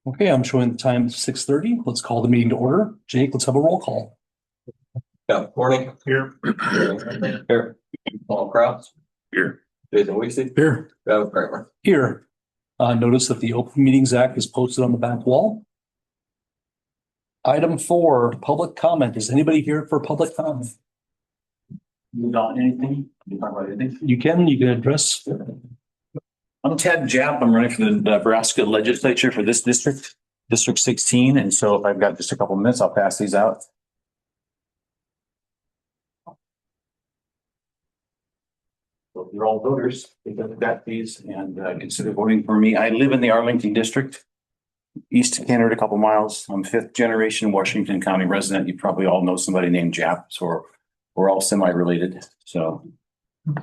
Okay, I'm showing the time 6:30. Let's call the meeting to order. Jake, let's have a roll call. Yeah, morning. Here. Here. Paul Kraus. Here. Jason Weesey. Here. Travis Kramer. Here. Notice that the Open Meetings Act is posted on the back wall. Item 4, public comment. Is anybody here for public comment? You got anything? You talk about anything? You can address. I'm Ted Japp. I'm running for the Nebraska legislature for this district, District 16. And so if I've got just a couple minutes, I'll pass these out. So if you're all voters, take a look at these and consider voting for me. I live in the Arlington district, east of Canada, a couple miles. I'm 5th generation Washington County resident. You probably all know somebody named Japp. So we're all semi-related. So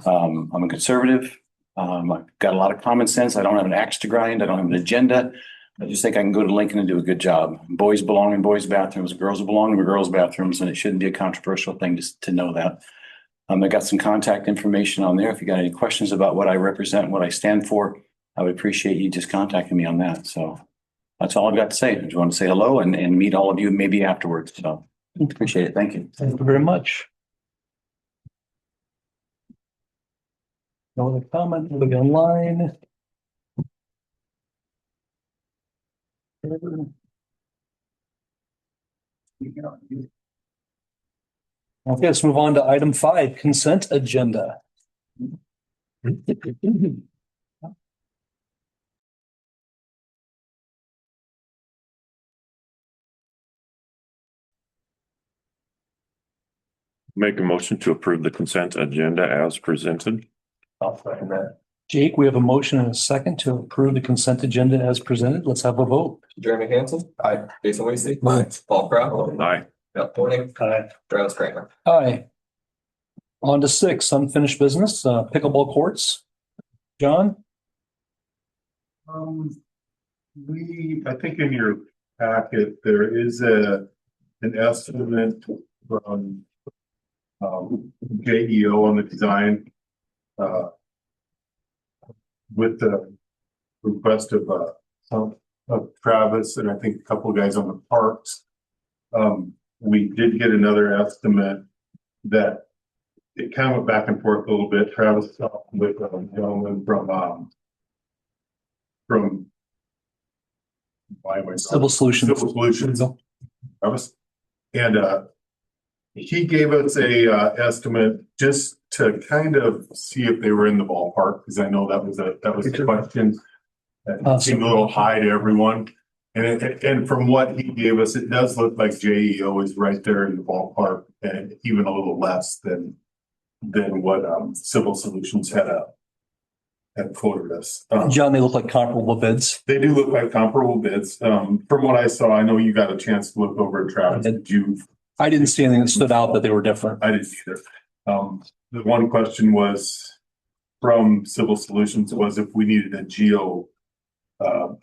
I'm a conservative. I've got a lot of common sense. I don't have an axe to grind. I don't have an agenda. I just think I can go to Lincoln and do a good job. Boys belong in boys' bathrooms. Girls belong in girls' bathrooms, and it shouldn't be a controversial thing to know that. I got some contact information on there. If you got any questions about what I represent, what I stand for, I would appreciate you just contacting me on that. So that's all I've got to say. I just want to say hello and meet all of you maybe afterwards. So appreciate it. Thank you. Thank you very much. No other comment, nobody online. Okay, let's move on to item 5, consent agenda. Make a motion to approve the consent agenda as presented. I'll second that. Jake, we have a motion and a second to approve the consent agenda as presented. Let's have a vote. Jeremy Hansen. Aye. Jason Weesey. Aye. Paul Kraus. Aye. Yeah, morning. Aye. Travis Kramer. Aye. On to 6, unfinished business, pickleball courts. John? I think in your packet, there is an estimate from JEO on the design with the request of Travis and I think a couple of guys on the parks. We did get another estimate that it kind of went back and forth a little bit. Travis talked with a gentleman from Civil Solutions. Civil Solutions. Travis. And he gave us a estimate just to kind of see if they were in the ballpark, because I know that was a question that seemed a little high to everyone. And from what he gave us, it does look like JEO is right there in the ballpark, and even a little less than what Civil Solutions had quoted us. John, they look like comparable bids. They do look like comparable bids. From what I saw, I know you got a chance to look over at Travis. I didn't see anything that stood out that they were different. I didn't either. The one question was from Civil Solutions was if we needed a geo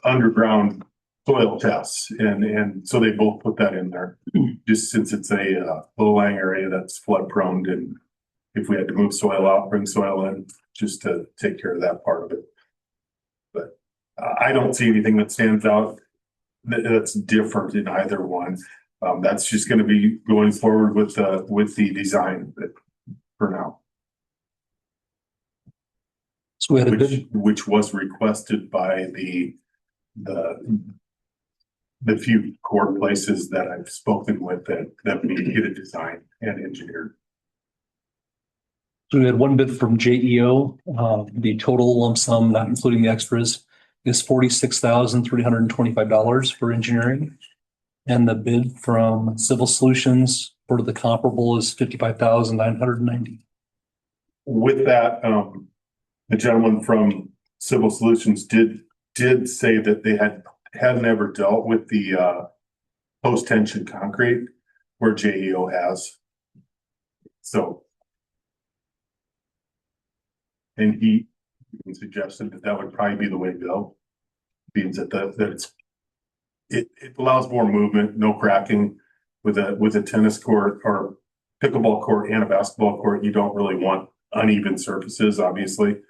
underground soil test, and so they both put that in there, just since it's a low-lying area that's flood prone, and if we had to move soil out, bring soil in, just to take care of that part of it. But I don't see anything that stands out that's different in either one. That's just going to be going forward with the design for now. So we had a good, which was requested by the few court places that I've spoken with that we get it designed and engineered. so we had one bid from JEO. The total lump sum, not including the extras, is $46,325 for engineering. And the bid from Civil Solutions for the comparable is $55,990. With that, the gentleman from Civil Solutions did say that they had never dealt with the post-tension concrete where JEO has. So, and he suggested that would probably be the way to go, means that it allows more movement, no cracking. With a tennis court or pickleball court and a basketball court, you don't really want uneven surfaces, obviously.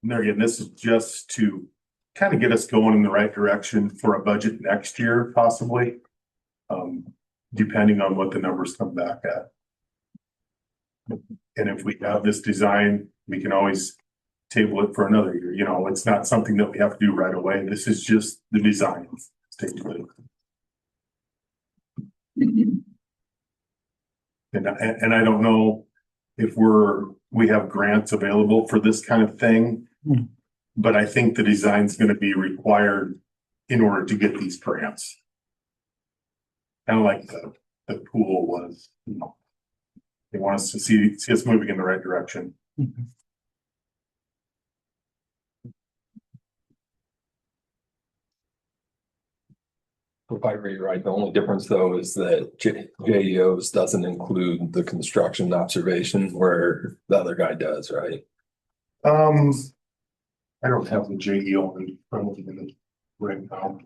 there again, this is just to kind of get us going in the right direction for a budget next year, possibly. Depending on what the numbers come back at. And if we have this design, we can always table it for another year. You know, it's not something that we have to do right away. This is just the design. Stay tuned. And I don't know if we have grants available for this kind of thing. But I think the design's going to be required in order to get these grants. Kind of like the pool was, you know. They want us to see us moving in the right direction. If I read right, the only difference though is that JEOs doesn't include the construction observation where the other guy does, right? I don't have the JEO in front of me right now.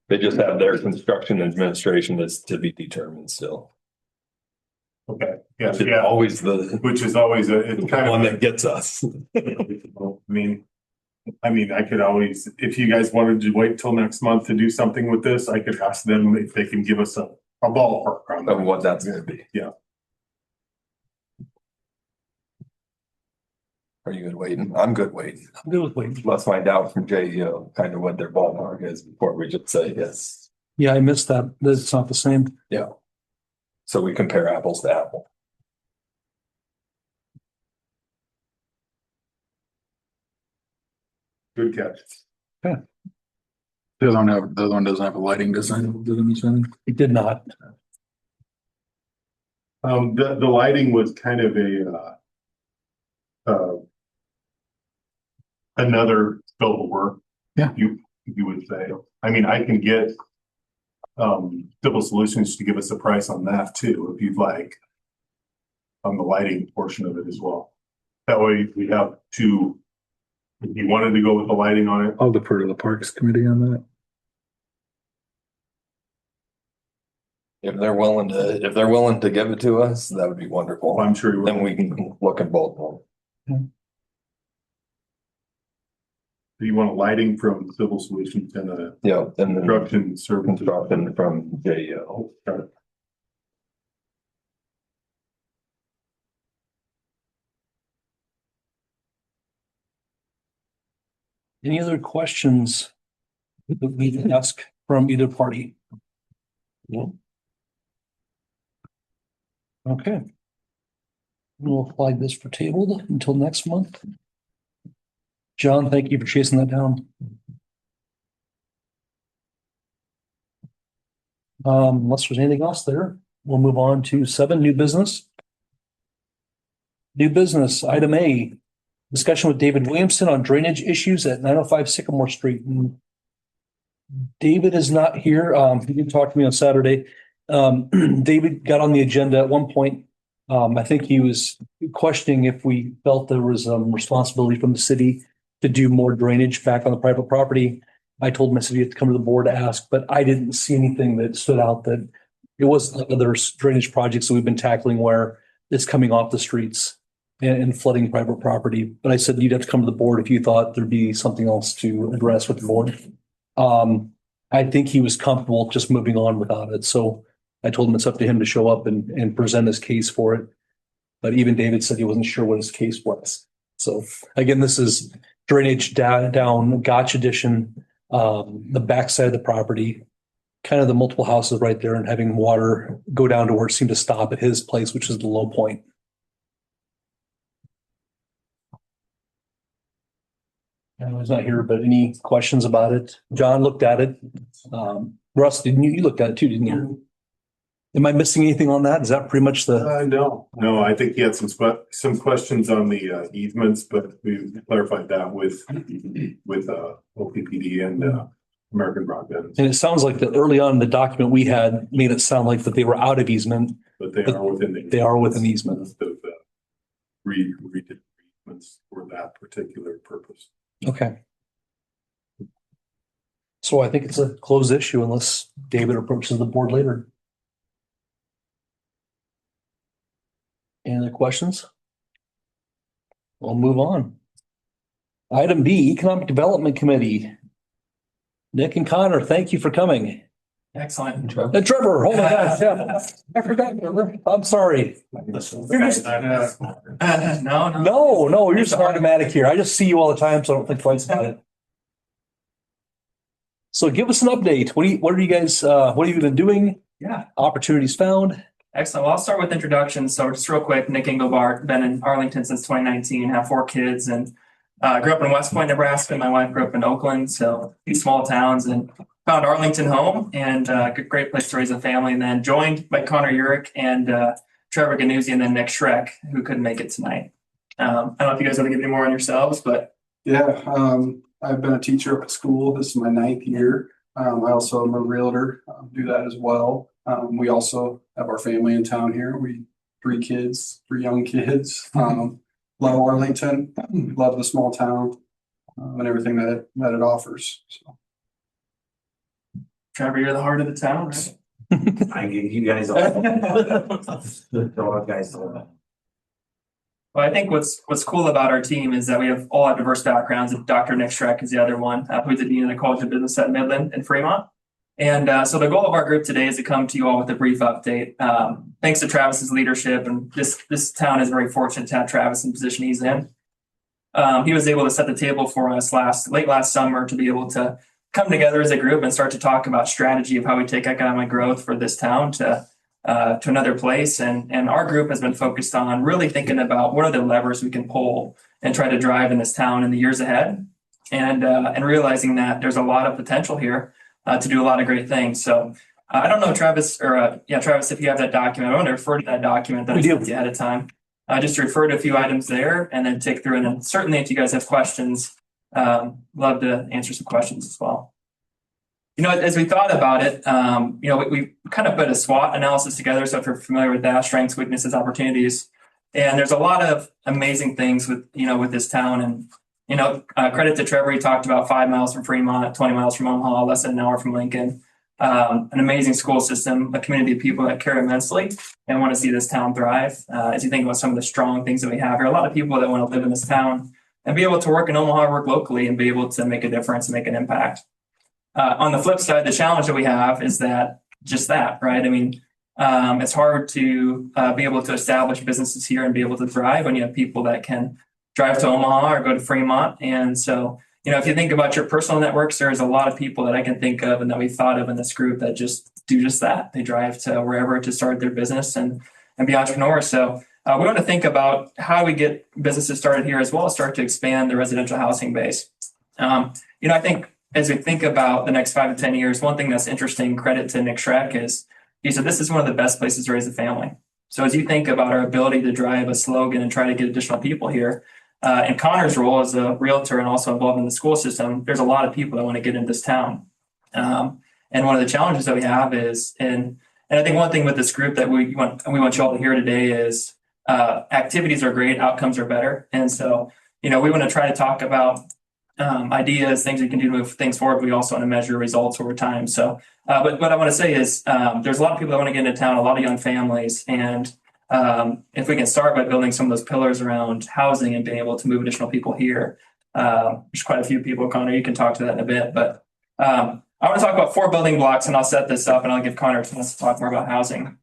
They just have their construction administration is to be determined still. Okay, yeah, It's always the which is always it's kind one of that gets us. I mean, I could always, if you guys wanted to wait till next month to do something with this, I could ask them if they can give us a ballpark on Of that. what that's gonna be. Yeah. Are you good waiting? I'm good waiting. I'm good with waiting. Let's find out from JEO kind of what their ballpark is before we just say yes. Yeah, I missed that. That's not the same. So we compare apples to apples. Good catch. The other one doesn't have a lighting design, doesn't it? It did not. The lighting was kind of another scope of work. Yeah. You would say. I mean, I can get Civil Solutions to give us a price on that too, if you'd like. On the lighting portion of it as well. That way we have two. If you wanted to go with the lighting on it, I'll defer to the Parks Committee on that. If they're willing to give it to us, that would be wonderful. I'm sure you Then would. we can look at both of them. Do you want lighting from Civil Solutions and a Yeah, and then construction service? construction from JEO. Got it. Any other questions that we can ask from either party? No. Okay. We'll flag this for tabled until next month. John, thank you for chasing that down. Unless there's anything else there, we'll move on to 7, new business. New business, item A, discussion with David Williamson on drainage issues at 905 Sycamore Street. David is not here. He did talk to me on Saturday. David got on the agenda at one point. I think he was questioning if we felt there was responsibility from the city to do more drainage back on the private property. I told him I said he had to come to the board to ask, but I didn't see anything that stood out that it wasn't like other drainage projects that we've been tackling where it's coming off the streets and flooding private property. But I said you'd have to come to the board if you thought there'd be something else to address with the board. I think he was comfortable just moving on without it. So I told him it's up to him to show up and present his case for it. But even David said he wasn't sure what his case was. So again, this is drainage down Gotch Addition, the backside of the property, kind of the multiple houses right there, and having water go down to where it seemed to stop at his place, which is the low point. I was not here, but any questions about it? John looked at it. Russ, didn't you looked at it too, didn't you? Am I missing anything on that? Is that pretty much the? No, I think he had some questions on the easements, but we clarified that with OPPD and American Broadband, And it sounds like that early on, the document we had made it sound like that they were out of easement. but they are within the. They are within easement. Redid easements for that particular purpose. Okay. So I think it's a closed issue unless David approaches the board later. Any other questions? We'll move on. Item B, Economic Development Committee. Nick and Connor, thank you for coming. Excellent. And Trevor, oh my gosh, yeah. I forgot, Trevor. I'm sorry. You're just, no, you're just automatic here. I just see you all the time, so I don't think twice about it. So give us an update. What are you guys, what have you been doing? Yeah. Opportunities found? Excellent. Well, I'll start with introductions. So just real quick, Nick Engelbart, been in Arlington since 2019, have 4 kids, and grew up in West Point, Nebraska. My wife grew up in Oakland, so these small towns, and found Arlington home, and great place to raise a family. And then joined by Connor Urick and Trevor Ganuzzi, and then Nick Schreck, who couldn't make it tonight. I don't know if you guys want to give any more on yourselves, but Yeah, I've been a teacher up at school. This is my 9th year. I also am a realtor, do that as well. We also have our family in town here. 3 kids, 3 young kids. Love Arlington, love the small town, and everything that it offers. So. Trevor, you're the heart of the town, right? I give you guys all. Guys. Well, I think what's cool about our team is that we have all have diverse backgrounds. Dr. Nick Schreck is the other one, who's the dean of the College of Business at Midland in Fremont. And so the goal of our group today is to come to you all with a brief update. Thanks to Travis's leadership, and this town is very fortunate to have Travis in the position he's in. He was able to set the table for us late last summer to be able to come together as a group and start to talk about strategy of how we take economic growth for this town to another place. And our group has been focused on really thinking about what are the levers we can pull and try to drive in this town in the years ahead, and realizing that there's a lot of potential here to do a lot of great things. So I don't know, Travis, Travis, if you have that document, I want to refer to that document that I sent you ahead of time. Just refer to a few items there and then take through. And then certainly if you guys have questions, love to answer some questions as well. You know, as we thought about it, we kind of put a SWOT analysis together. So if you're familiar with that, strengths, weaknesses, opportunities, and there's a lot of amazing things with this town. And, credit to Trevor, he talked about 5 miles from Fremont, 20 miles from Omaha, less than an hour from Lincoln, an amazing school system, a community of people that care immensely and want to see this town thrive. As you think about some of the strong things that we have here, a lot of people that want to live in this town and be able to work in Omaha, work locally, and be able to make a difference and make an impact. On the flip side, the challenge that we have is that, right? I mean, it's hard to be able to establish businesses here and be able to thrive when you have people that can drive to Omaha or go to Fremont. And so, if you think about your personal networks, there's a lot of people that I can think of and that we've thought of in this group that just do just that. They drive to wherever to start their business and be entrepreneurs. So we want to think about how we get businesses started here as well as start to expand the residential housing base. I think as we think about the next 5 to 10 years, one thing that's interesting, credit to Nick Schreck, is he said this is one of the best places to raise a family. So as you think about our ability to drive a slogan and try to get additional people here, in Connor's role as a realtor and also involved in the school system, there's a lot of people that want to get into this town. And one of the challenges that we have is, and I think one thing with this group that we want you all to hear today is activities are great, outcomes are better. And so, we want to try to talk about ideas, things we can do to move things forward. We also want to measure results over time. So, but what I want to say is there's a lot of people that want to get into town, a lot of young families. And if we can start by building some of those pillars around housing and being able to move additional people here, there's quite a few people, Connor, you can talk to that in a bit. But I want to talk about 4 building blocks, and I'll set this up and I'll give Connor a chance to talk more about housing.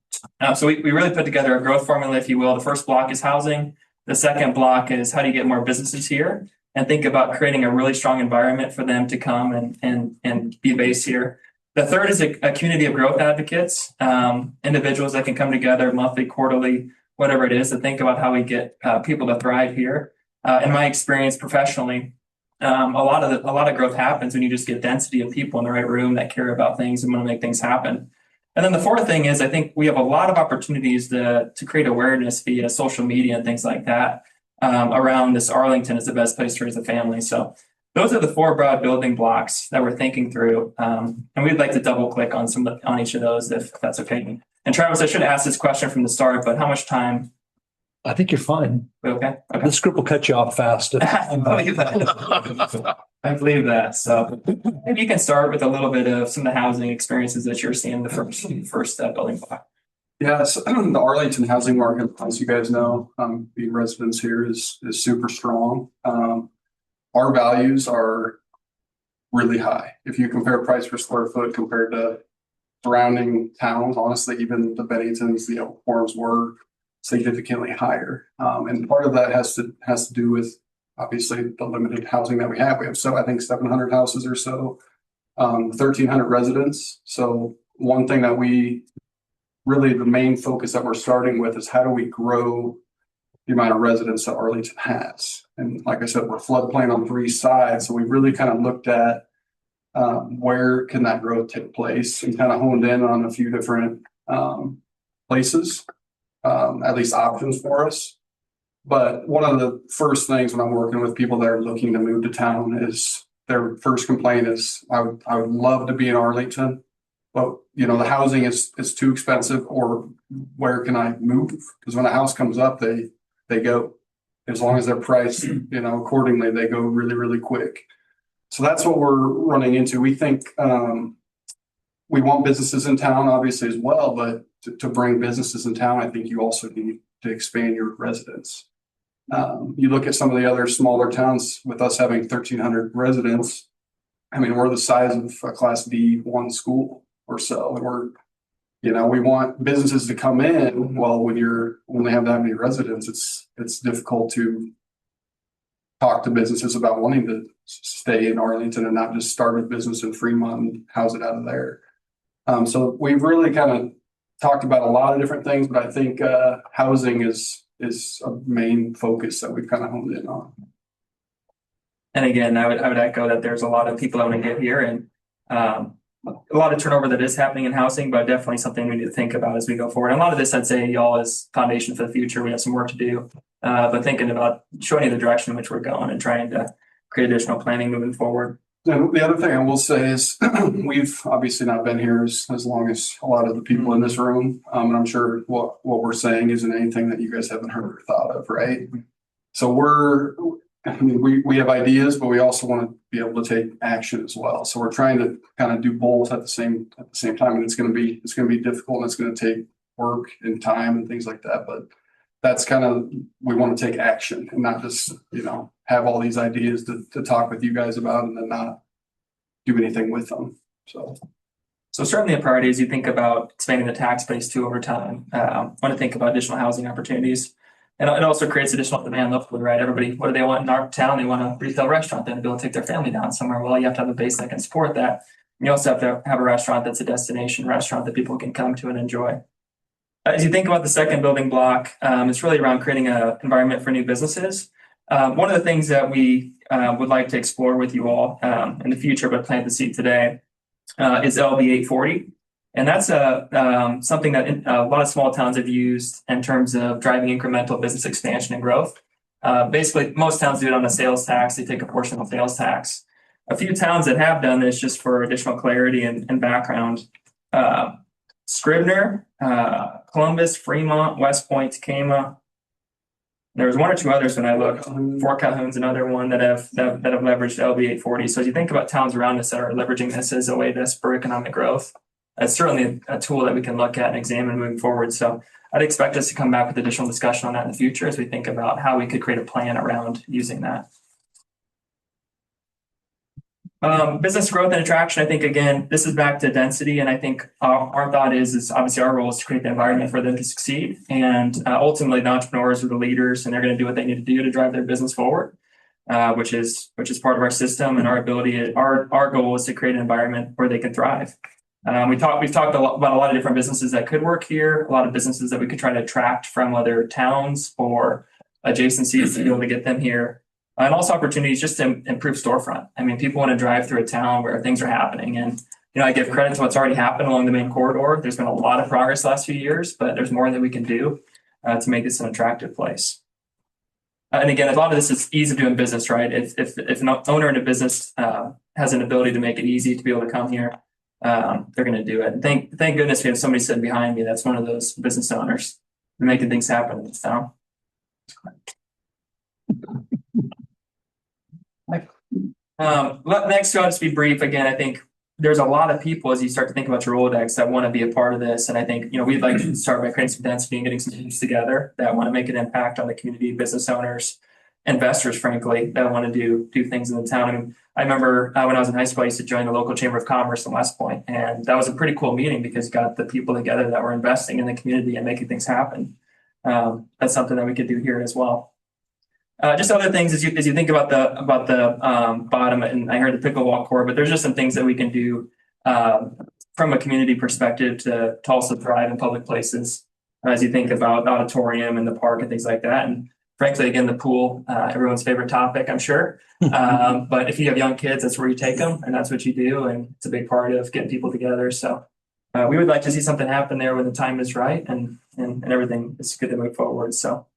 So we really put together a growth formula, if you will. The first block is housing. The second block is how do you get more businesses here? And think about creating a really strong environment for them to come and be based here. The third is a community of growth advocates, individuals that can come together monthly, quarterly, whatever it is, to think about how we get people to thrive here. In my experience professionally, a lot of growth happens when you just get density of people in the right room that care about things and want to make things happen. And then the fourth thing is, I think we have a lot of opportunities to create awareness via social media and things like that. Around this Arlington is the best place to raise a family. So those are the 4 broad building blocks that we're thinking through. And we'd like to double click on on each of those if that's okay. And Travis, I should ask this question from the start, but how much time? I think you're fine. Okay. This group will cut you off fast. I believe that. So maybe you can start with a little bit of some of the housing experiences that you're seeing the first building block. Yeah, so the Arlington housing market, as you guys know, being residents here is super strong. our values are really high. If you compare price per square foot compared to surrounding towns, honestly, even the Benningtons, the Elkhorns were significantly higher. And part of that has to do with obviously the limited housing that we have. We have, so I think 700 houses or so, 1,300 residents. So one thing that we really, the main focus that we're starting with is how do we grow the amount of residents that Arlington has. And like I said, we're floodplain on 3 sides. So we really kind of looked at where can that growth take place and kind of honed in on a few different places, at least options for us. But one of the first things when I'm working with people that are looking to move to town is their first complaint is, I would love to be in Arlington, but the housing is too expensive, or where can I move? Because when a house comes up, they go. As long as they're priced, accordingly, they go really, really quick. So that's what we're running into. We think we want businesses in town, obviously, as well, but to bring businesses in town, I think you also need to expand your residents. You look at some of the other smaller towns with us having 1,300 residents. I mean, we're the size of a Class D1 school or so. And we want businesses to come in. Well, when you're only have that many residents, it's difficult to talk to businesses about wanting to stay in Arlington and not just start a business in Fremont and house it out of there. So we've really kind of talked about a lot of different things, but I think housing is a main focus that we've kind of honed in on. And again, I would echo that there's a lot of people that want to get here, and a lot of turnover that is happening in housing, but definitely something we need to think about as we go forward. And a lot of this, I'd say, y'all, is foundation for the future. We have some work to do, but thinking about showing you the direction in which we're going and trying to create additional planning moving forward. And the other thing I will say is we've obviously not been here as long as a lot of the people in this room. And I'm sure what we're saying isn't anything that you guys haven't heard or thought of, right? So we have ideas, but we also want to be able to take action as well. So we're trying to kind of do both at the same time. And it's going to be difficult, and it's going to take work and time and things like that. But that's kind of, we want to take action and not just, have all these ideas to talk with you guys about and then not do anything with them. So certainly a priority as you think about expanding the tax base too over time. Want to think about additional housing opportunities. And it also creates additional demand locally, right? Everybody, what do they want in our town? They want a retail restaurant then to be able to take their family down somewhere. Well, you have to have a base that can support that. You also have to have a restaurant that's a destination restaurant that people can come to and enjoy. As you think about the second building block, it's really around creating an environment for new businesses. One of the things that we would like to explore with you all in the future, but plant the seed today, is LB 840. And that's something that a lot of small towns have used in terms of driving incremental business expansion and growth. Basically, most towns do it on a sales tax. They take a portion of the sales tax. A few towns that have done this, just for additional clarity and background, Scribner, Columbus, Fremont, West Point, Tacoma. There was 1 or 2 others when I looked. Fort Calhoun's another one that have leveraged LB 840. So as you think about towns around us that are leveraging this as a way to spur economic growth, it's certainly a tool that we can look at and examine moving forward. So I'd expect us to come back with additional discussion on that in the future as we think about how we could create a plan around using that. Business growth and attraction, I think, again, this is back to density. And I think our thought is obviously our role is to create the environment for them to succeed. And ultimately, the entrepreneurs are the leaders, and they're going to do what they need to do to drive their business forward, which is part of our system and our ability. Our goal is to create an environment where they can thrive. We've talked about a lot of different businesses that could work here, a lot of businesses that we could try to attract from other towns or adjacencies to be able to get them here. And also opportunities just to improve storefront. I mean, people want to drive through a town where things are happening. And, I give credit to what's already happened along the main corridor. There's been a lot of progress the last few years, but there's more that we can do to make this an attractive place. And again, a lot of this is ease of doing business, right? If an owner in a business has an ability to make it easy to be able to come here, they're going to do it. And thank goodness we have somebody sitting behind me that's one of those business owners making things happen in this town. Next, I'll just be brief. Again, I think there's a lot of people as you start to think about your Rolodex that want to be a part of this. And I think, we'd like to start by creating some density and getting some teams together that want to make an impact on the community, business owners, investors, frankly, that want to do things in the town. I mean, I remember when I was in high school, I used to join the local Chamber of Commerce in West Point, and that was a pretty cool meeting because you got the people together that were investing in the community and making things happen. That's something that we could do here as well. Just other things as you think about the bottom, and I heard the pickleball court, but there's just some things that we can do from a community perspective to also thrive in public places as you think about the auditorium and the park and things like that. And frankly, again, the pool, everyone's favorite topic, I'm sure. But if you have young kids, that's where you take them, and that's what you do, and it's a big part of getting people together. So we would like to see something happen there when the time is right, and everything is good to move forward. So.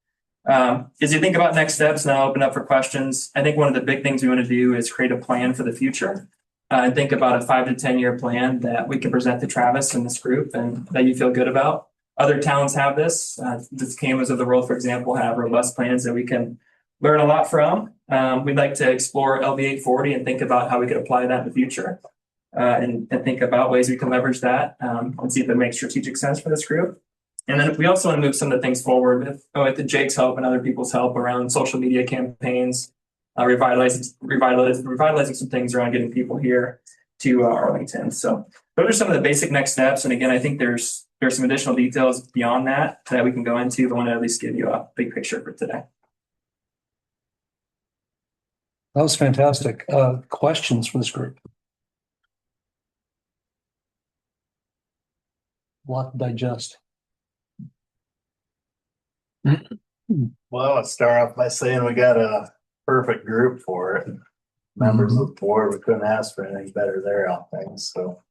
As you think about next steps, and I'll open up for questions. I think one of the big things we want to do is create a plan for the future. And think about a 5 to 10 year plan that we can present to Travis and this group and that you feel good about. Other towns have this. The CAMAs of the world, for example, have robust plans that we can learn a lot from. We'd like to explore LB 840 and think about how we could apply that in the future and think about ways we can leverage that and see if it makes strategic sense for this group. And then we also want to move some of the things forward with Jake's help and other people's help around social media campaigns, revitalizing some things around getting people here to Arlington. So those are some of the basic next steps. And again, I think there's some additional details beyond that we can go into, but I want to at least give you a big picture for today. That was fantastic. Questions for this group? A lot to digest. Well, let's start off by saying we got a perfect group for it. Members of the board, we couldn't ask for anything better there on things. So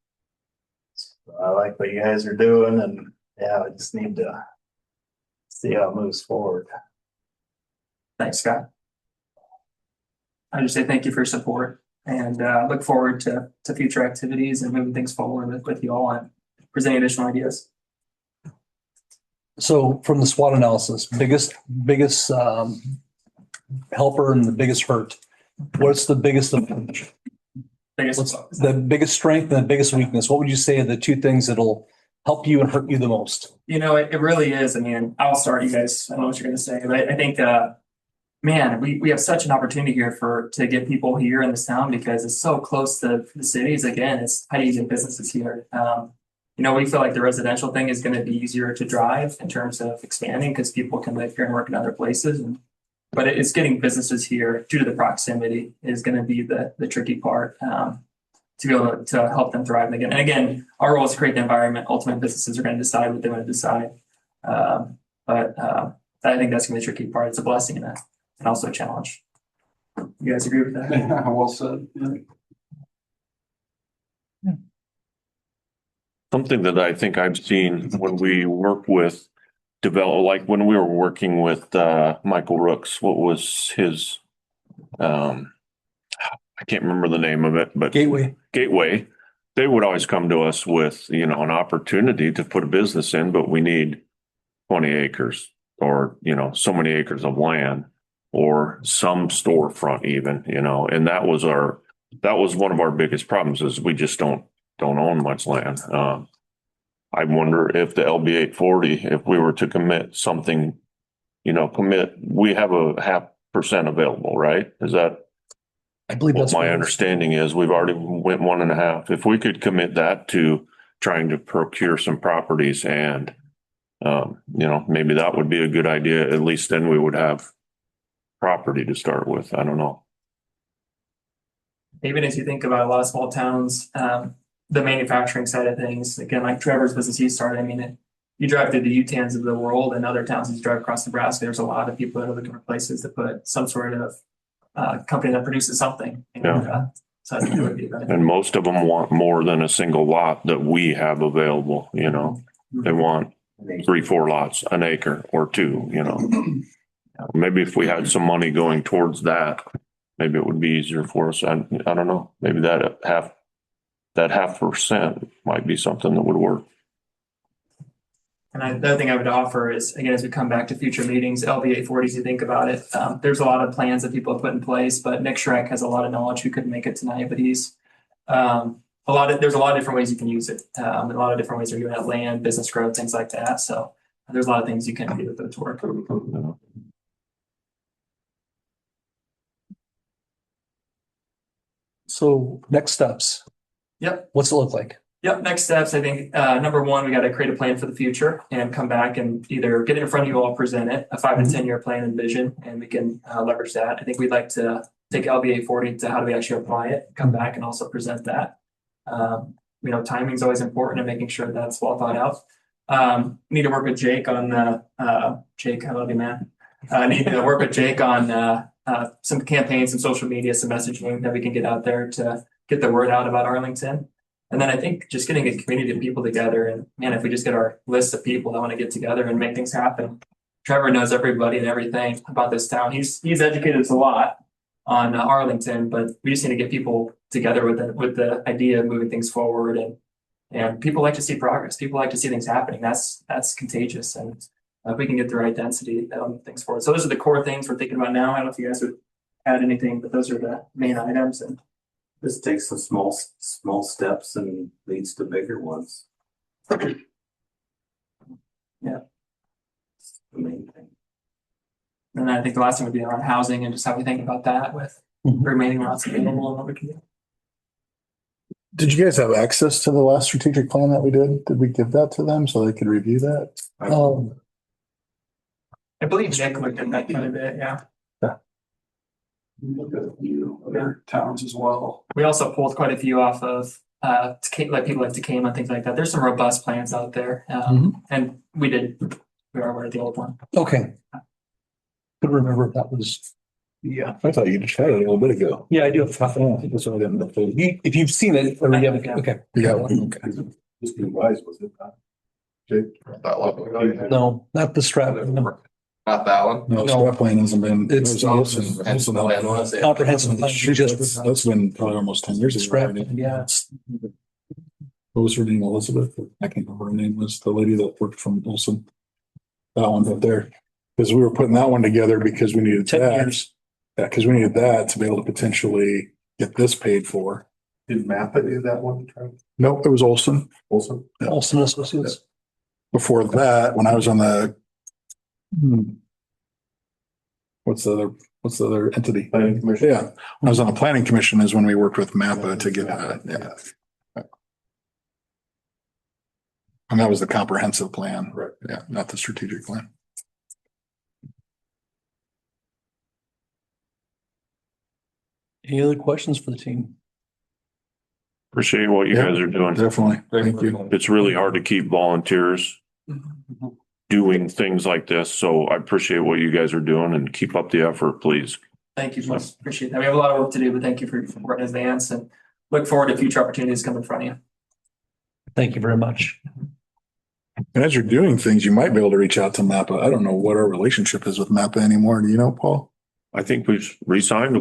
I like what you guys are doing, and yeah, we just need to see how it moves forward. Thanks, Scott. I just say thank you for your support and look forward to future activities and moving things forward with you all and presenting additional ideas. So from the SWOT analysis, biggest helper and the biggest hurt. What's the biggest strength and the biggest weakness? What would you say are the two things that'll help you and hurt you the most? You know, it really is. I mean, I'll start, you guys. I know what you're going to say, but I think, man, we have such an opportunity here to get people here in this town because it's so close to the cities. Again, it's how do you get businesses here? You know, we feel like the residential thing is going to be easier to drive in terms of expanding because people can live here and work in other places. But it's getting businesses here due to the proximity is going to be the tricky part to be able to help them thrive. And again, our role is to create the environment. Ultimately, businesses are going to decide what they want to decide. But I think that's going to be the tricky part. It's a blessing in that and also a challenge. You guys agree with that? Yeah, well said. Yeah. Something that I think I've seen when we work with like when we were working with Michael Rooks, what was his I can't remember the name of it, but Gateway. They would always come to us with, an opportunity to put a business in, but we need 20 acres or, so many acres of land or some storefront even, and that was one of our biggest problems is we just don't own much land. I wonder if the LB 840, if we were to commit something, we have a 0.5% available, right? Is that? I believe that's my understanding is we've already went 1.5. If we could commit that to trying to procure some properties and, maybe that would be a good idea. At least then we would have property to start with. I don't know. Even as you think about a lot of small towns, the manufacturing side of things, again, like Trevor's business he started, I mean, you drive through the Utahns of the world and other towns, you drive across Nebraska, there's a lot of people that are looking for places to put some sort of company that produces something. And, so I think it would be better. And most of them want more than a single lot that we have available, They want 3-4 lots, an acre or 2, Maybe if we had some money going towards that, maybe it would be easier for us. I don't know. Maybe that 0.5% might be something that would work. And the other thing I would offer is, again, as we come back to future meetings, LB 840, as you think about it, there's a lot of plans that people have put in place, but Nick Schreck has a lot of knowledge who couldn't make it tonight, but he's there's a lot of different ways you can use it. A lot of different ways you're doing it, land, business growth, things like that. So there's a lot of things you can do with it to work. So next steps. Yep. What's it look like? Yep. Next steps, I think, number one, we got to create a plan for the future and come back and either get it in front of you all, present it, a 5 to 10 year plan and vision, and we can leverage that. I think we'd like to take LBA 40 to how do we actually apply it, come back and also present that. Timing is always important and making sure that's well thought out. Need to work with Jake on, Jake, I love you, man. Need to work with Jake on some campaigns, some social media, some messaging that we can get out there to get the word out about Arlington. And then I think just getting a community of people together, and man, if we just get our list of people that want to get together and make things happen. Trevor knows everybody and everything about this town. He's educated us a lot on Arlington, but we just need to get people together with the idea of moving things forward. And people like to see progress. People like to see things happening. That's contagious. And if we can get the right density, that'll move things forward. So those are the core things we're thinking about now. I don't know if you guys would add anything, but those are the main items. And This takes some small steps and leads to bigger ones. Yeah. The main thing. And I think the last thing would be on housing and just how we think about that with remaining lots available and what we can do. Did you guys have access to the last strategic plan that we did? Did we give that to them so they could review that? I believe Nick looked at that quite a bit. Yeah. Look at a few other towns as well. We also pulled quite a few off of like people like Tacoma, things like that. There's some robust plans out there. And we are aware of the old one. Okay. Could remember if that was. Yeah, I thought you just had it a little bit ago. Yeah, I do have. That's what I didn't know. If you've seen it, or you haven't, Yeah. okay. You got one, okay. Just be wise, was it not? Jake? No, not the strap. Not that one. No, No. scrap plan hasn't been. It's- it was Olson. Comprehensive plan was it? Comprehensive plan. That's been probably almost 10 years ago. Scrap, already. yeah. What was her name? Elizabeth? I can't remember her name, was the lady that worked from Olson. That one up there. Because we were putting that one together because we needed 10 that. years. Yeah, because we needed that to be able to potentially get this paid for. Did Mappa do that one? Nope, it was Olson. Also? Olson Associates. Before that, when I was on the what's the other entity? Planning commission? Yeah, when I was on the planning commission is when we worked with MAPPA to get that, yeah. And that was the comprehensive plan. Right. Yeah, not the strategic plan. Any other questions for the team? Appreciate what you Yeah. guys are doing. Definitely. Thank you. It's really hard to keep volunteers doing things like this. So I appreciate what you guys are doing and keep up the effort, please. Thank you. Much appreciate that. We have a lot of work to do, but thank you for your support in advance and look forward to future opportunities coming in front of you. Thank you very much. And as you're doing things, you might be able to reach out to MAPPA. I don't know what our relationship is with MAPPA anymore. Do you know, Paul? I think we've re-signed.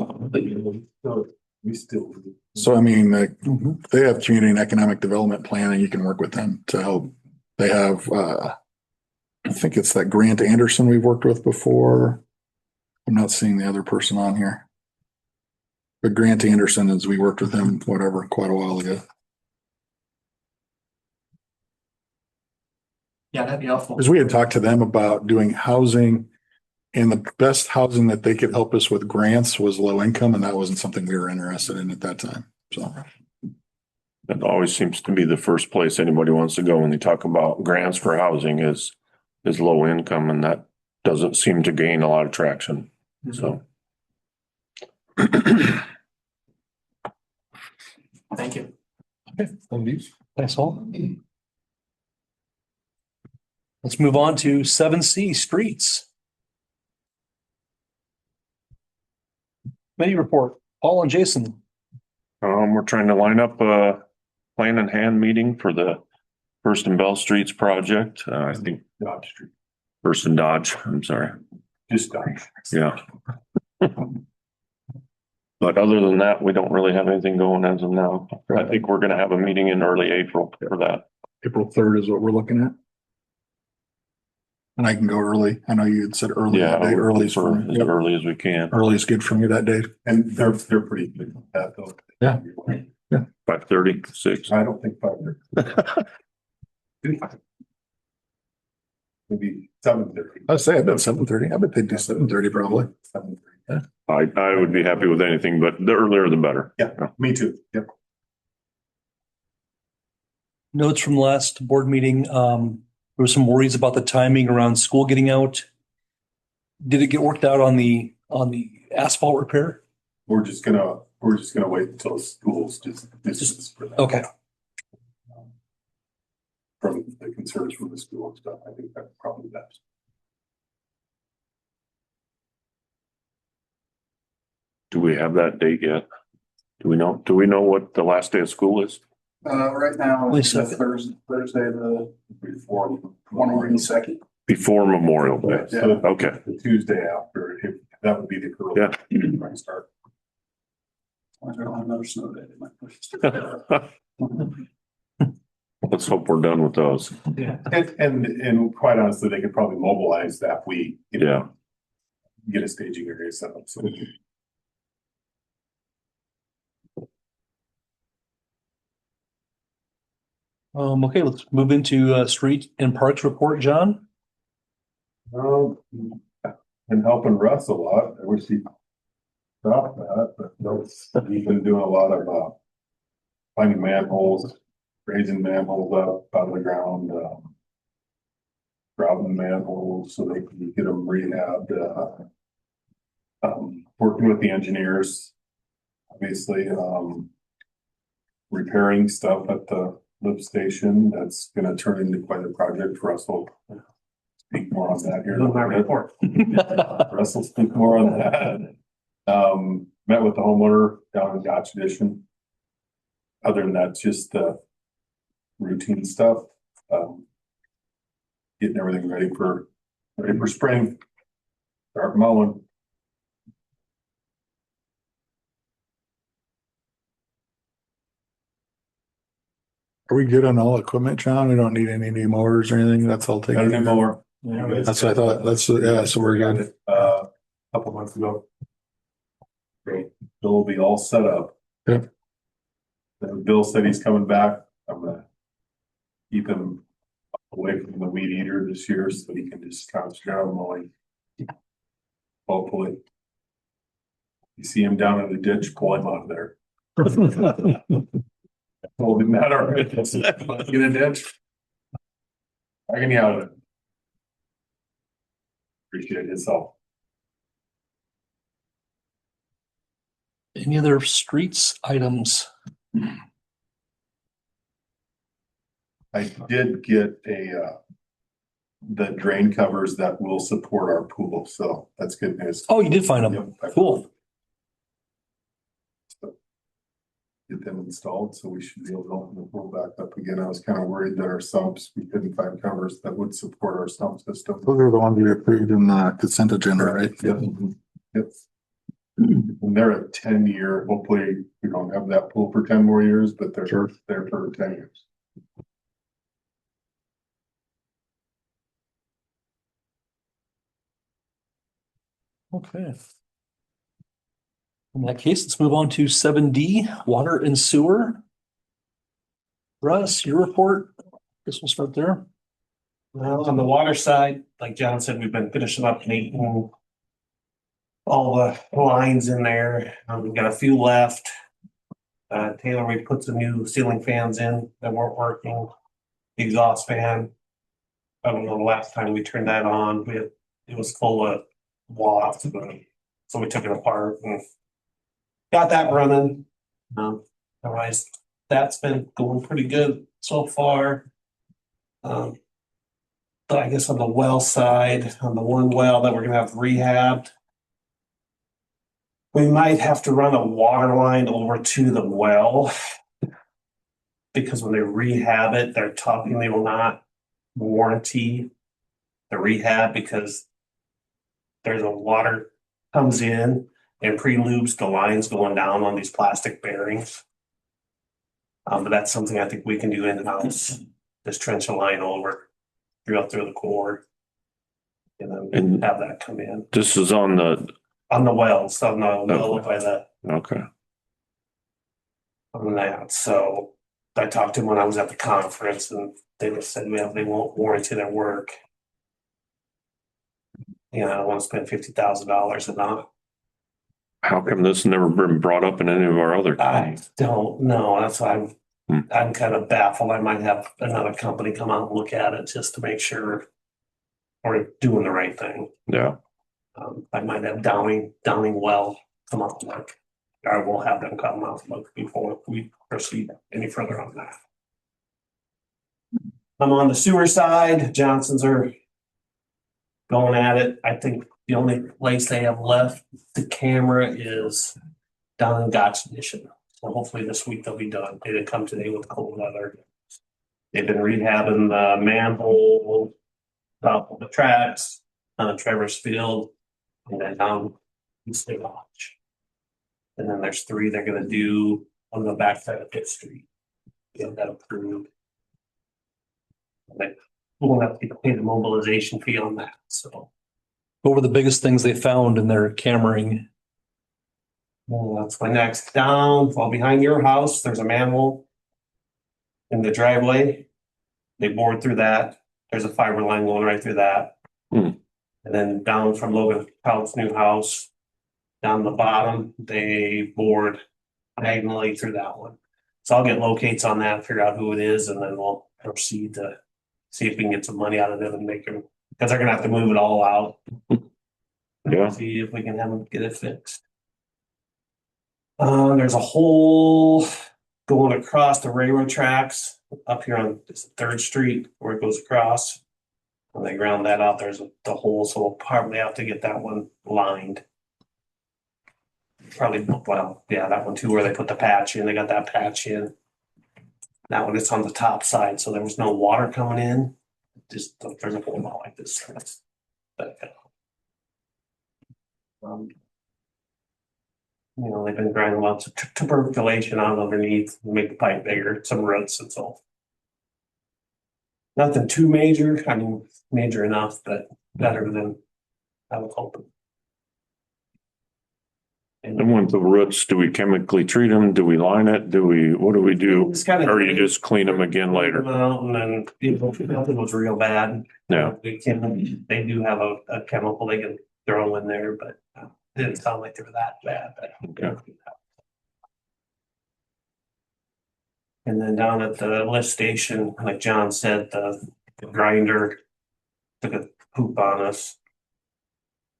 We still. So I mean, they have community and economic development plan and you can work with them to help. They have, I think it's that Grant Anderson we've worked with before. I'm not seeing the other person on here. But Grant Anderson is, we worked with him, whatever, quite a while ago. Yeah, that'd be helpful. Because we had talked to them about doing housing, and the best housing that they could help us with grants was low income, and that wasn't something we were interested in at that time. So That always seems to be the first place anybody wants to go when they talk about grants for housing is low income, and that doesn't seem to gain a lot of traction. So. Thank you. Thanks all. Let's move on to 7C streets. Committee report, Paul and Jason. We're trying to line up a plan in hand meeting for the First and Bell Streets project. I think Dodge Street, First and Dodge, I'm sorry. just Dodge. Yeah. But other than that, we don't really have anything going as of now. I think we're gonna have a meeting in early April for that. April 3rd is what we're looking at. And I can go early. I know you had said early Yeah, that day. Early is for for as early as we can. early is good for me that day. And they're pretty good with that though. Yeah. 5:30, 6. I don't think 5. maybe 7:30. I'd say I bet 7:30. I bet they'd do 7:30 probably. 7:30. I would be happy with anything, but the earlier the better. Yeah, me too. Yep. Notes from last board meeting, there were some worries about the timing around school getting out. Did it get worked out on the asphalt repair? We're just gonna wait until schools just for that. Okay. From the concerns from the school and stuff, I think that's probably best. Do we have that date yet? Do we know what the last day of school is? Right now, Wait a it's second. Thursday, the Before 22nd. Before Memorial Day. So Okay. the Tuesday after, if that would be the earliest. Yeah. Right start. I don't have another snow day. They might push it. Let's hope we're done with those. And quite honestly, they could probably mobilize that week. Yeah. Get a staging area set up. So Okay, let's move into street and parks report, John. been helping Russ a lot. I wish he stopped that, but he's been doing a lot of finding manholes, raising manholes up out of the ground, grouting manholes so they can get them rehabbed. Working with the engineers, obviously, repairing stuff at the lift station. That's gonna turn into quite a project for us. We'll speak more on that here. report. Russ will speak more on that. Met with the homeowner down in Gotch Edition. Other than that, just the routine stuff. Getting everything ready for spring. Start mowing. Are we good on all equipment, John? We don't need any new mowers or anything? That's all Got a taken new care of? mower. That's what I thought. That's, yeah, so we're good. Couple months ago. Great. It'll be all set up. Yep. Then Bill said he's coming back. I'm gonna keep him away from the weed eater this year so he can just concentrate on mowing. Hopefully. You see him down in the ditch, pull him out of there. Told him that already. Get a ditch. I can out of it. Appreciate his help. Any other streets items? I did get the drain covers that will support our pool, so that's good news. Oh, you did find them. Yep. Cool. Get them installed, so we should be able to open the pool back up again. I was kind of worried that our sumps, we couldn't find covers that would support our sump system. Those are the ones we approved in the consent agenda, right? Yep. Yep. And they're a 10-year, hopefully we don't have that pool for 10 more years, but they're there for 10 years. Okay. In that case, let's move on to 7D, water and sewer. Russ, your report. Guess we'll start there. Well, on the water side, like John said, we've been finishing up making all the lines in there. We've got a few left. Taylor, we put some new ceiling fans in that weren't working. Exhaust fan. I don't know, the last time we turned that on, it was full of wasps. So we took it apart and got that running. Otherwise, that's been going pretty good so far. But I guess on the well side, on the one well that we're gonna have rehabbed, we might have to run a water line over to the well. Because when they rehab it, they're talking, they will not warranty the rehab because there's a water comes in and pre-lubes the lines going down on these plastic bearings. But that's something I think we can do in-house, just trench a line over, drill through the core. And then have that come in. This is on the Wells, on the well by the, okay. on that. So I talked to them when I was at the conference and they just said, well, they won't warranty their work. You know, I don't want to spend $50,000 enough. How come this never been brought up in any of our other I counties? don't know. That's why Hmm. I'm kind of baffled. I might have another company come out and look at it just to make sure we're doing the right thing. Yeah, I might have Downing Well come out and look. I will have them come out and look before we proceed any further on that. I'm on the sewer side. Johnsons are going at it. I think the only place they have left the camera is down in Gotch Edition. So hopefully this week they'll be done. They didn't come today with cold weather. They've been rehabbing the manhole, top of the tracks, on Trevor's Field, and then down East Lake Lodge. And then there's 3 they're gonna do on the backside of Fifth Street. Get that approved. They won't have to pay the mobilization fee on that, so. What were the biggest things they found in their cammering? Well, that's my next. Down, well, behind your house, there's a manhole in the driveway. They bored through that. There's a fiber line going right through that. Hmm. And then down from Logan Powell's new house, down the bottom, they bored diagonally through that one. So I'll get locates on that, figure out who it is, and then we'll proceed to see if we can get some money out of them and make them, because they're gonna have to move it all out. Yeah. See if we can have them get it fixed. There's a hole going across the railroad tracks up here on 3rd Street where it goes across. When they ground that out, there's the hole, so we'll probably have to get that one lined. Probably, well, yeah, that one too, where they put the patch in. They got that patch in. That one is on the top side, so there was no water coming in. Just there's a hole out like this. That's that. You know, they've been grinding lots of tuberculation out underneath, make the pipe bigger, some roots and so. Nothing too major. I mean, major enough, but better than I was hoping. and with the roots, do we chemically treat them? Do we line it? What do we do? It's kind of. Or you just clean them again later? And then, you know, if nothing was real bad. Yeah. They do have a chemical they can throw in there, but it didn't sound like they were that bad. But, Okay. And then down at the lift station, like John said, the grinder took a poop on us.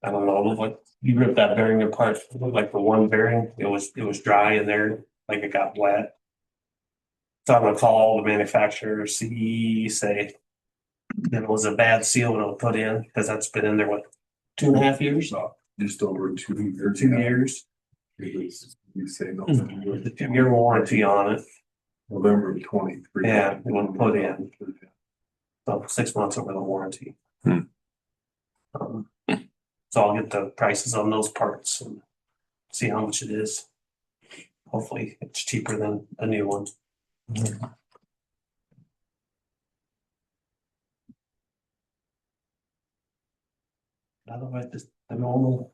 I don't know, it looked like you ripped that bearing apart, it looked like the one bearing, it was dry in there, like it got wet. So I'm gonna call the manufacturer, say that it was a bad seal when it was put in, because that's been in there, what, 2.5 years? Just over 2 years. 2 years, You say no. the 2-year warranty on it, November of 23. Yeah, it was put in. so 6 months over the warranty. Hmm. So I'll get the prices on those parts and see how much it is. Hopefully it's cheaper than a new one. Otherwise, just the normal.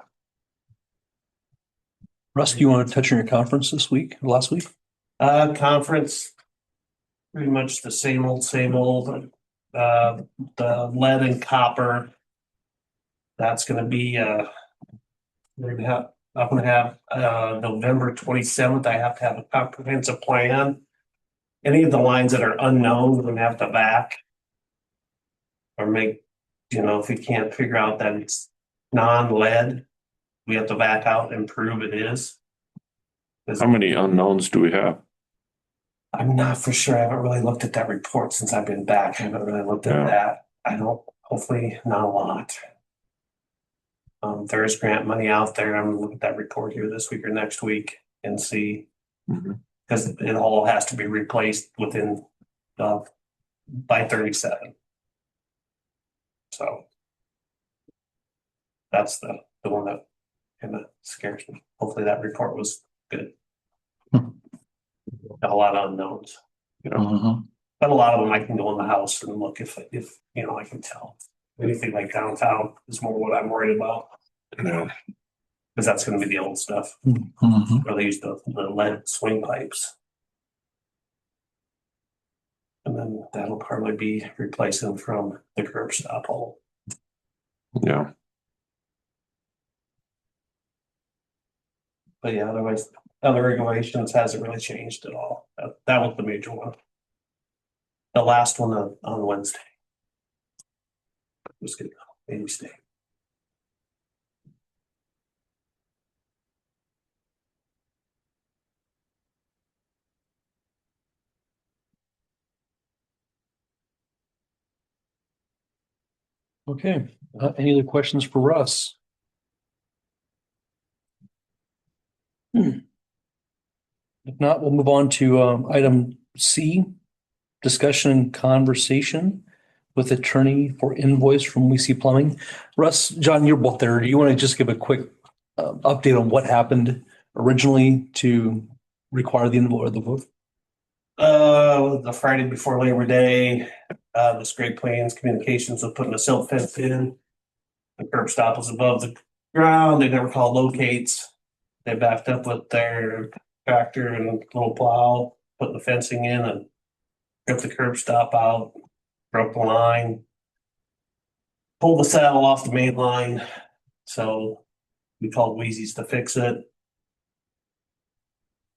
Russ, do you want to touch on your conference this week, last week? Conference. Pretty much the same old, the lead and copper. That's gonna be, we're gonna have, November 27th, I have to have a comprehensive plan. Any of the lines that are unknown, we're gonna have to back. Or make, you know, if we can't figure out that it's non-lead, we have to back out and prove it is. How many unknowns do we have? I'm not for sure. I haven't really looked at that report since I've been back. I haven't really looked at Yeah. that. I don't, hopefully not a lot. There is grant money out there. I'm gonna look at that report here this week or next week and see. Mhm. Because it all has to be replaced within, by 37. So. That's the one that kind of scares me. Hopefully that report was good. Got a lot of unknowns, you know, but a lot of them I can go in the house and look if you know, I can tell. Anything like downtown is more what I'm worried about. Yeah. Because that's gonna be the old stuff, Mhm. where they use the lead swing pipes. And then that'll probably be replacing from the curb stop hole. Yeah. But yeah, otherwise, other regulations hasn't really changed at all. That was the major one. The last one on Wednesday. Was good, maybe stay. Okay, any other questions for Russ? If not, we'll move on to item C, discussion and conversation with attorney for invoice from WC Plumbing. Russ, John, you're both there. Do you want to just give a quick update on what happened originally to require the invoice or the vote? The Friday before Labor Day, this Great Plains Communications was putting a silt fence in. The curb stop was above the ground. They never called locates. They backed up with their tractor and little plow, putting the fencing in and ripped the curb stop out, broke the line, pulled the saddle off the main line. So we called Wheezy's to fix it.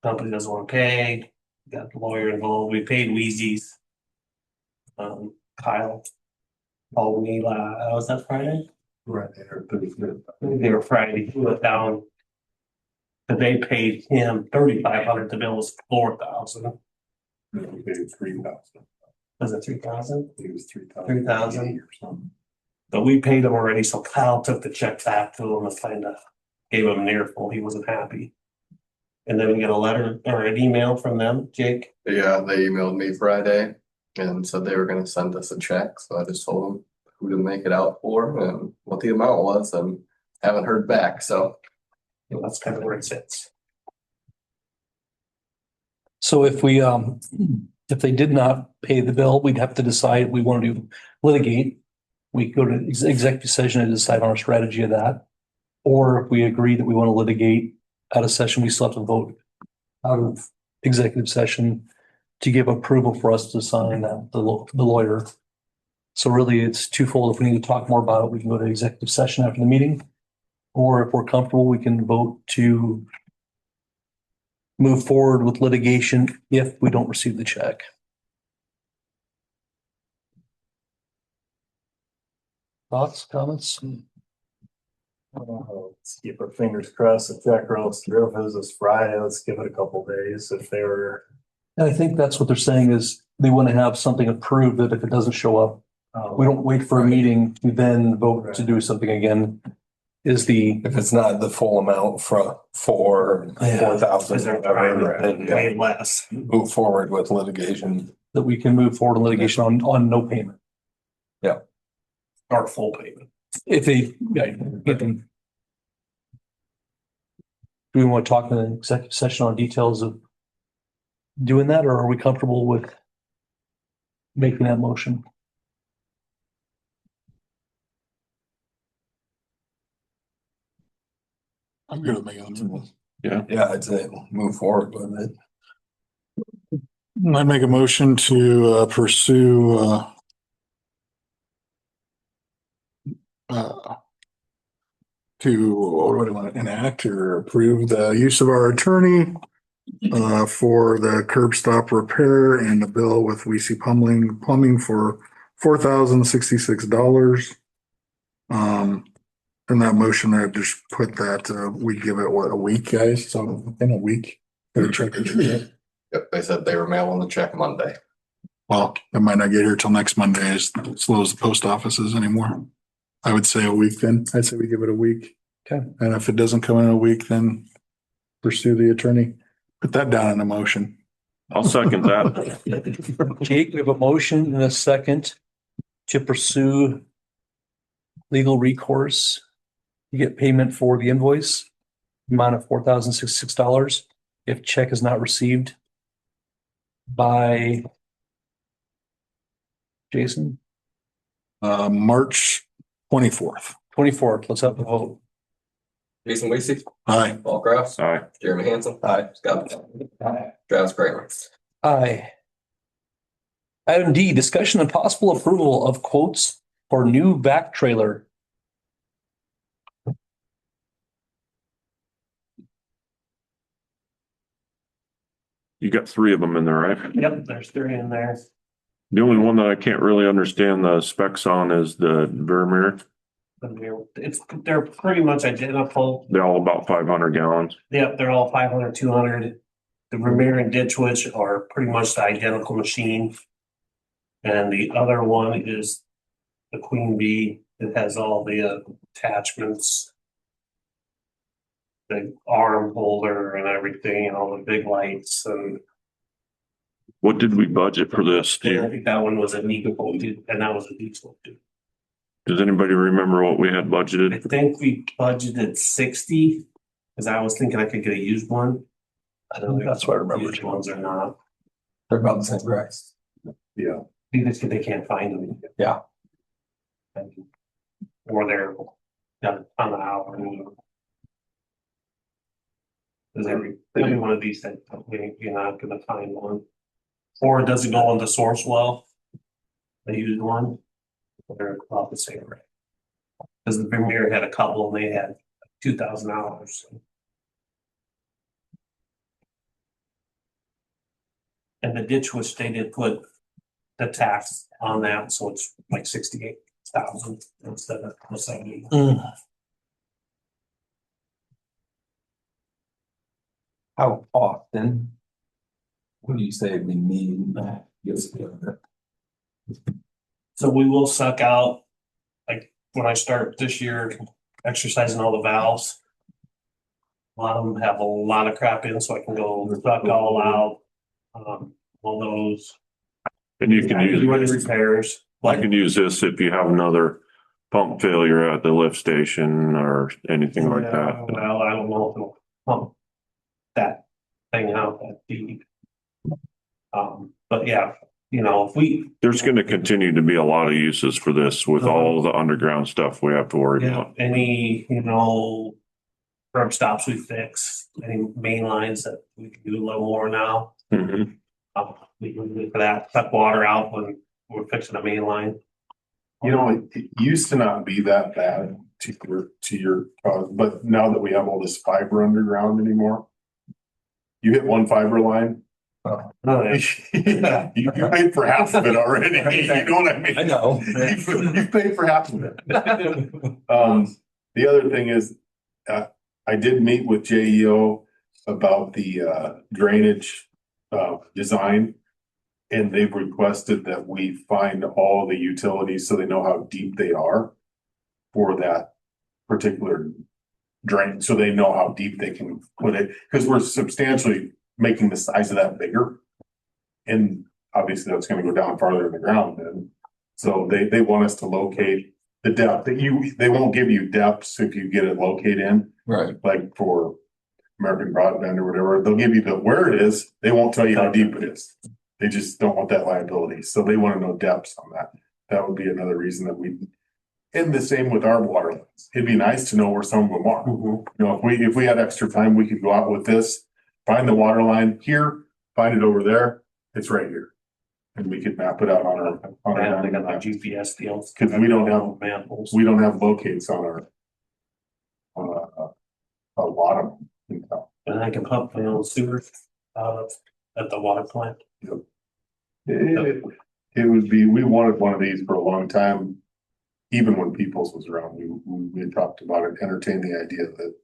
Company doesn't want to pay. Got the lawyer involved. We paid Wheezy's. Kyle called me was that Friday? Right there, Thursday. They were Friday. He went down. And they paid him $3,500. The bill was $4,000. We paid 3,000. Was it 3,000? It was 3,000. 3,000? or something. But we paid him already, so Kyle took the check back to him and kind of gave him an earful. He wasn't happy. And then we got a letter or an email from them, Jake. Yeah, they emailed me Friday and said they were gonna send us a check, so I just told them who to make it out for and what the amount was, and haven't heard back, so. That's kind of where it sits. So if we, if they did not pay the bill, we'd have to decide if we want to litigate. We go to executive session and decide on our strategy of that. Or if we agree that we want to litigate out of session, we still have to vote out of executive session to give approval for us to sign the lawyer. So really it's twofold. If we need to talk more about it, we can go to executive session after the meeting. Or if we're comfortable, we can vote to move forward with litigation if we don't receive the check. Thoughts, comments? Let's keep our fingers crossed. The check rolls through. If it was this Friday, let's give it a couple days. If they were, And I think that's what they're saying is they want to have something approved that if it doesn't show up, we don't wait for a meeting to then vote to do something again. Is the If it's not the full amount for Yeah. 4,000, Because they're whatever, trying to pay less. move forward with litigation. that we can move forward in litigation on no payment. Or full payment. If they, yeah, get them. Do we want to talk in the executive session on details of doing that, or are we comfortable with making that motion? I'm good at making them. Yeah, I'd say move forward with it. I make a motion to pursue what do I want to enact or approve the use of our attorney for the curb stop repair and the bill with WC plumbing for $4,066. In that motion, I just put that we give it what, a week, guys? So in a week. Gotta check it. Yep, they said they were mailing the check Monday. Well, it might not get here till next Monday, as slow as the post office is anymore. I would say a week then. I'd say we give it a week. Okay. And if it doesn't come in a week, then pursue the attorney. Put that down in a motion. I'll second that. Jake, we have a motion and a second to pursue legal recourse. You get payment for the invoice, amount of $4,066 if check is not received by Jason. March 24th. 24th. Let's have a vote. Jason Weesey, Aye. Paul Kraus, All right. Jeremy Hansen. Aye. Scott. Aye. Travis Kramer. Aye. Item D, discussion and possible approval of quotes for new vac trailer. You got three of them in there, right? Yep, there's three in there. The only one that I can't really understand the specs on is the Vermeer. They're pretty much identical. They're all about 500 gallons. Yep, they're all 500, 200. The Vermeer and Ditch Witch are pretty much the identical machine. And the other one is the Queen Bee. It has all the attachments, the arm holder and everything, and all the big lights. And What did we budget for this, I Steve? think that one was a Nika quoted, and that was a diesel too. Does anybody remember what we had I budgeted? think we budgeted 60, because I was thinking I could get a used one. I don't know if That's what I remember. used ones or not. They're about the same price. Yeah. Because they can't find them. Yeah. Or they're done on the hour. Because every one of these things, you're not gonna find one. Or does it go on the source well? The used one? They're about the same rate. Because the Vermeer had a couple and they had 2,000 hours. And the Ditch Witch, they did put the tax on that, so it's like 68,000 instead of the 70. How often would you say we need? Yes. So we will suck out, like when I start this year exercising all the valves. A lot of them have a lot of crap in, so I can go suck all out. All those. And you can Do any use, repairs. I can use this if you have another pump failure at the lift station or anything like that. Well, I don't know if it'll pump that thing out that deep. But yeah, if we. There's gonna continue to be a lot of uses for this with all the underground stuff we have to worry about. Any, curb stops we fix, any main lines that we can do a little more now. Mhm. We can do for that, suck water out when we're fixing a main line. It used to not be that bad to your cause, but now that we have all this fiber underground anymore. You hit one fiber line. Oh, yeah. You paid for half of it already, you know what I mean? I know. You've paid for half of it. The other thing is, I did meet with JEO about the drainage design. And they've requested that we find all the utilities so they know how deep they are for that particular drain, so they know how deep they can put it, because we're substantially making the size of that bigger. And obviously that's gonna go down farther in the ground then. So they want us to locate the depth that they won't give you depths if you get it located in, Right. like for American Broadband or whatever. They'll give you where it is. They won't tell you how deep it is. They just don't want that liability. So they want to know depths on that. That would be another reason that and the same with our water lines. It'd be nice to know where some of them are. If we had extra time, we could go out with this, find the water line here, find it over there. It's right here. And we could map it out on our. They got the GPS deals. Because we don't have manholes. We don't have locates on a lot of them. And I can pump my own sewer at the water plant. It would be, we wanted one of these for a long time. Even when Peoples was around, we had talked about it, entertained the idea that.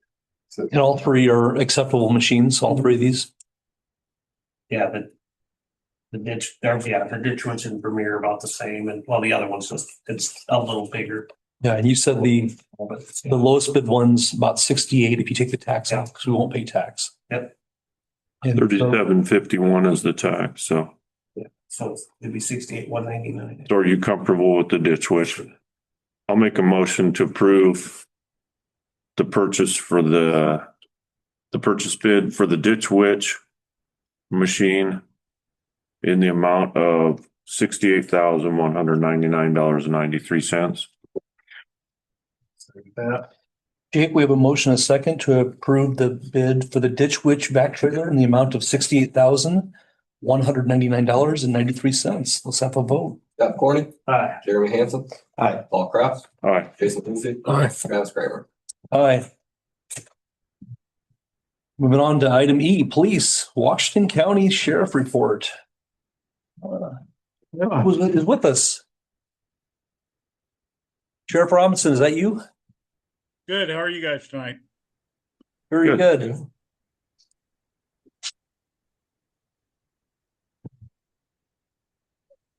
And all three are acceptable machines, all three of these? Yeah, the Ditch Witch and Vermeer are about the same, and the other one's it's a little bigger. Yeah, and you said the lowest bid one's about 68 if you take the tax out, because we won't pay tax. Yep. And 3751 is the tax, so. So it'd be 68,199. So are you comfortable with the Ditch Witch? I'll make a motion to approve the purchase for the purchase bid for the Ditch Witch machine in the amount of $68,199.93. Jake, we have a motion and a second to approve the bid for the Ditch Witch back trailer in the amount of $68,199.93. Let's have a vote. Scott Corney, Aye. Jeremy Hansen. Aye. Paul Kraft, All right. Jason Lucy. Aye. Travis Kramer. Aye. Moving on to item E, police, Washington County Sheriff Report. Who is with us? Sheriff Robinson, is that you? Good. How are you guys tonight? Very good.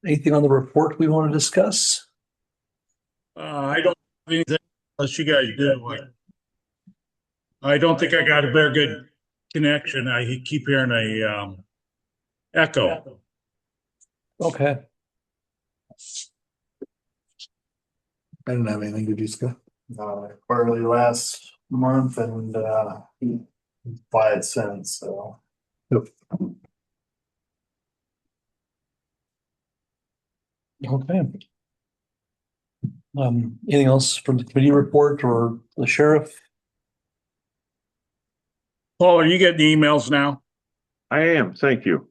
Anything on the report we want to discuss? I don't have anything unless you guys do. I don't think I got a very good connection. I keep hearing a echo. Okay. I didn't have anything to discuss. Quarterly last month and applied since, so. Okay. Anything else from the committee report or the sheriff? Paul, are you getting emails now? I am, thank you.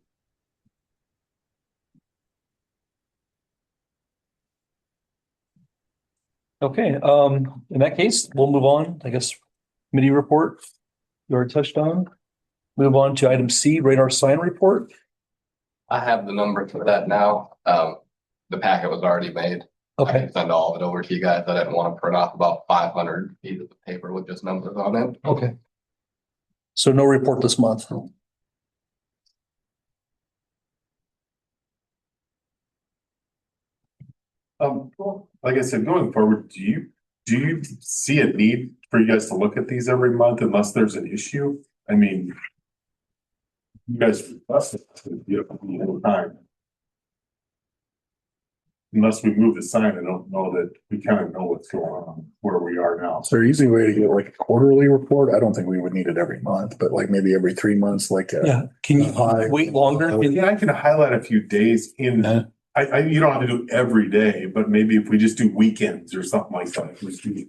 Okay, in that case, we'll move on, I guess, committee report, you already touched on. Move on to item C, radar sign report. I have the number for that now. The packet was already made. I Okay, can send all of it over to you guys. I didn't want to print off about 500 pieces of paper with just numbers on it. okay. So no report this month. Like I said, going forward, do you see a need for you guys to look at these every month unless there's an issue? I mean, you guys request it all the time. Unless we move the sign, I don't know that we kind of know what's going on where we are now. Is there an easy way to get like a quarterly report? I don't think we would need it every month, but like maybe every 3 months, like. Yeah, can you wait longer? Yeah, I can highlight a few days in. You don't have to do every day, but maybe if we just do weekends or something like that, we do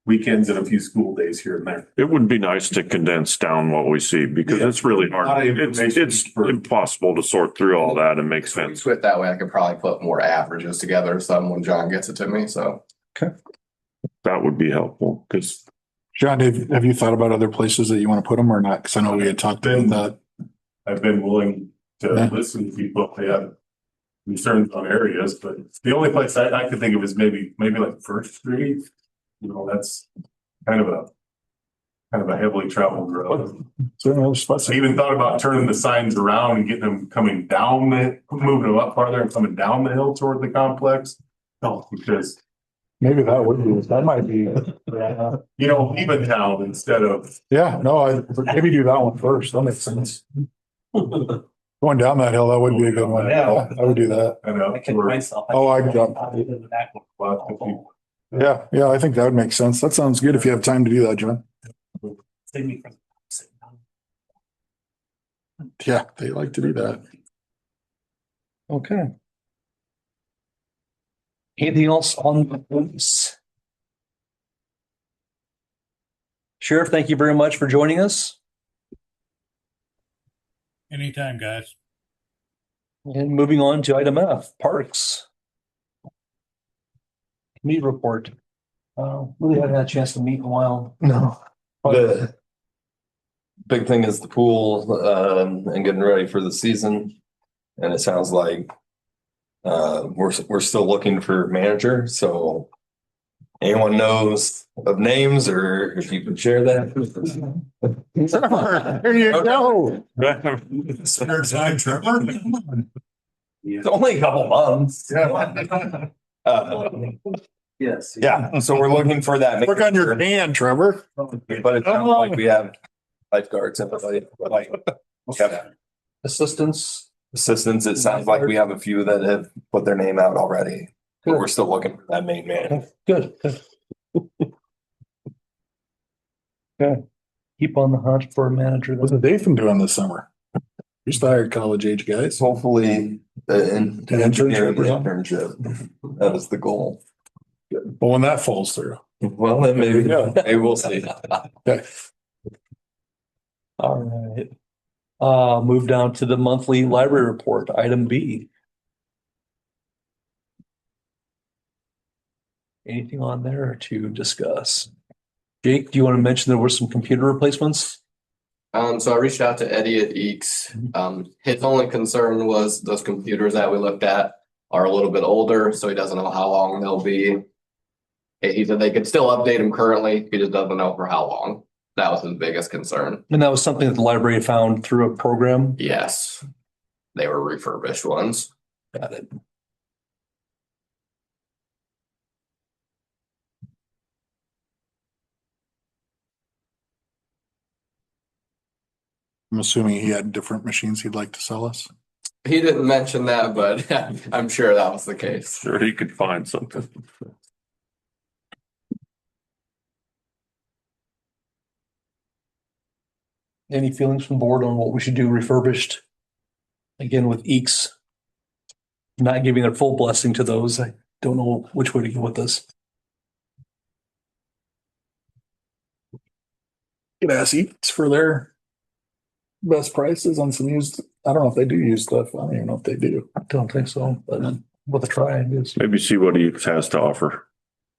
weekends and a few school days here and there. It would be nice to condense down what we see because it's really A lot hard. of It's information for- impossible to sort through all that and make If we sense. do it that way, I could probably put more averages together or something when John gets it to me, so. That would be helpful because John, have you thought about other places that you want to put them or not? Cause I know we had talked about that. I've been willing to Yeah. listen to people if they have concerns on areas, but the only place I could think of is maybe like First Street. You know, that's kind of a heavily traveled road. So another spot. I even thought about turning the signs around and getting them coming down moving them up farther and coming down the hill toward the complex. Oh, because, Maybe that would be, that might be. you know, even town instead of, Yeah, no, maybe do that one first. That makes sense. Going down that hill, that would be a good one. Yeah. I would do that. I know. I kicked myself. Oh, I got- Well, Yeah, I think that would make sense. That sounds good if you have time to do that, John. Save me from sitting down. Yeah, they like to do that. Okay. Anything else on the police? Sheriff, thank you very much for joining us. Anytime, guys. And moving on to item F, parks. Committee report. Really haven't had a chance to meet in a while. No. The big thing is the pool, and getting ready for the season. And it sounds like, we're still looking for manager, so anyone knows of names or if you can share that. There you go. spare time, Trevor. It's only a couple months. Yes. Yeah, so we're looking for that. Work on your tan, Trevor. But it sounds like we have lifeguards, everybody, like, yeah, Assistance. assistants. It sounds like we have a few that have put their name out already, but we're still looking for that main man. Good. Okay. Keep on the hunt for a manager. What's Dathan doing this summer? Used to hire college age guys. Hopefully, an An internship, yeah. internship. That is the goal. But when that falls through. Well, then maybe, Yeah. maybe we'll see. Okay. All right. Move down to the monthly library report, item B. Anything on there to discuss? Jake, do you want to mention there were some computer replacements? So I reached out to Eddie at Eeks. His only concern was those computers that we looked at are a little bit older, so he doesn't know how long they'll be. He said they could still update them currently, he just doesn't know for how long. That was his biggest concern. And that was something that the library found through a program. Yes, they were refurbished ones. Got it. I'm assuming he had different machines he'd like to sell us. He didn't mention that, but I'm sure that was the case. Sure, he could find something. Any feelings from the board on what we should do refurbished? Again, with Eeks not giving their full blessing to those, I don't know which way to go with this. Could ask Eats for their best prices on some used. I don't know if they do use stuff. I don't even know if they do. I don't think so, but with a try, I guess. Maybe see what he has to offer.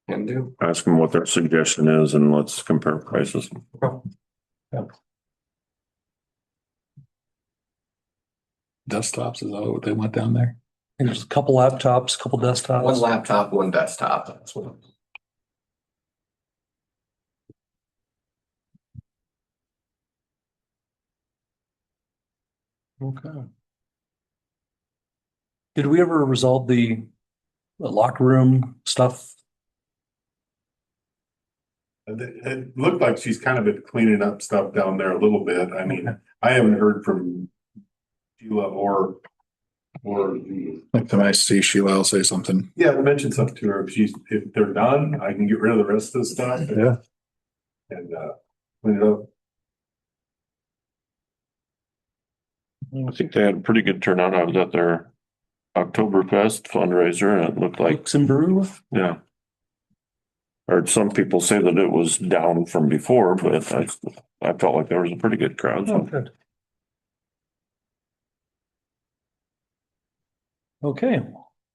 Can do. Ask him what their suggestion is and let's compare prices. Desktops, is that what they went down there? There's a couple laptops, a couple desktops. One laptop, one desktop. That's what. Okay. Did we ever resolve the locker room stuff? It looked like she's kind of been cleaning up stuff down there a little bit. I mean, I haven't heard from Sheila or the. Like, when I see Sheila, I'll say something. Yeah, I mentioned something to her. If they're done, I can get rid of the rest of the stuff. Yeah. And clean it up. I think they had a pretty good turnout. I was at their Oktoberfest fundraiser and it looked like, Cooks and Brew? yeah. Heard some people say that it was down from before, but I felt like there was a pretty good crowd. Oh, So. good. Okay,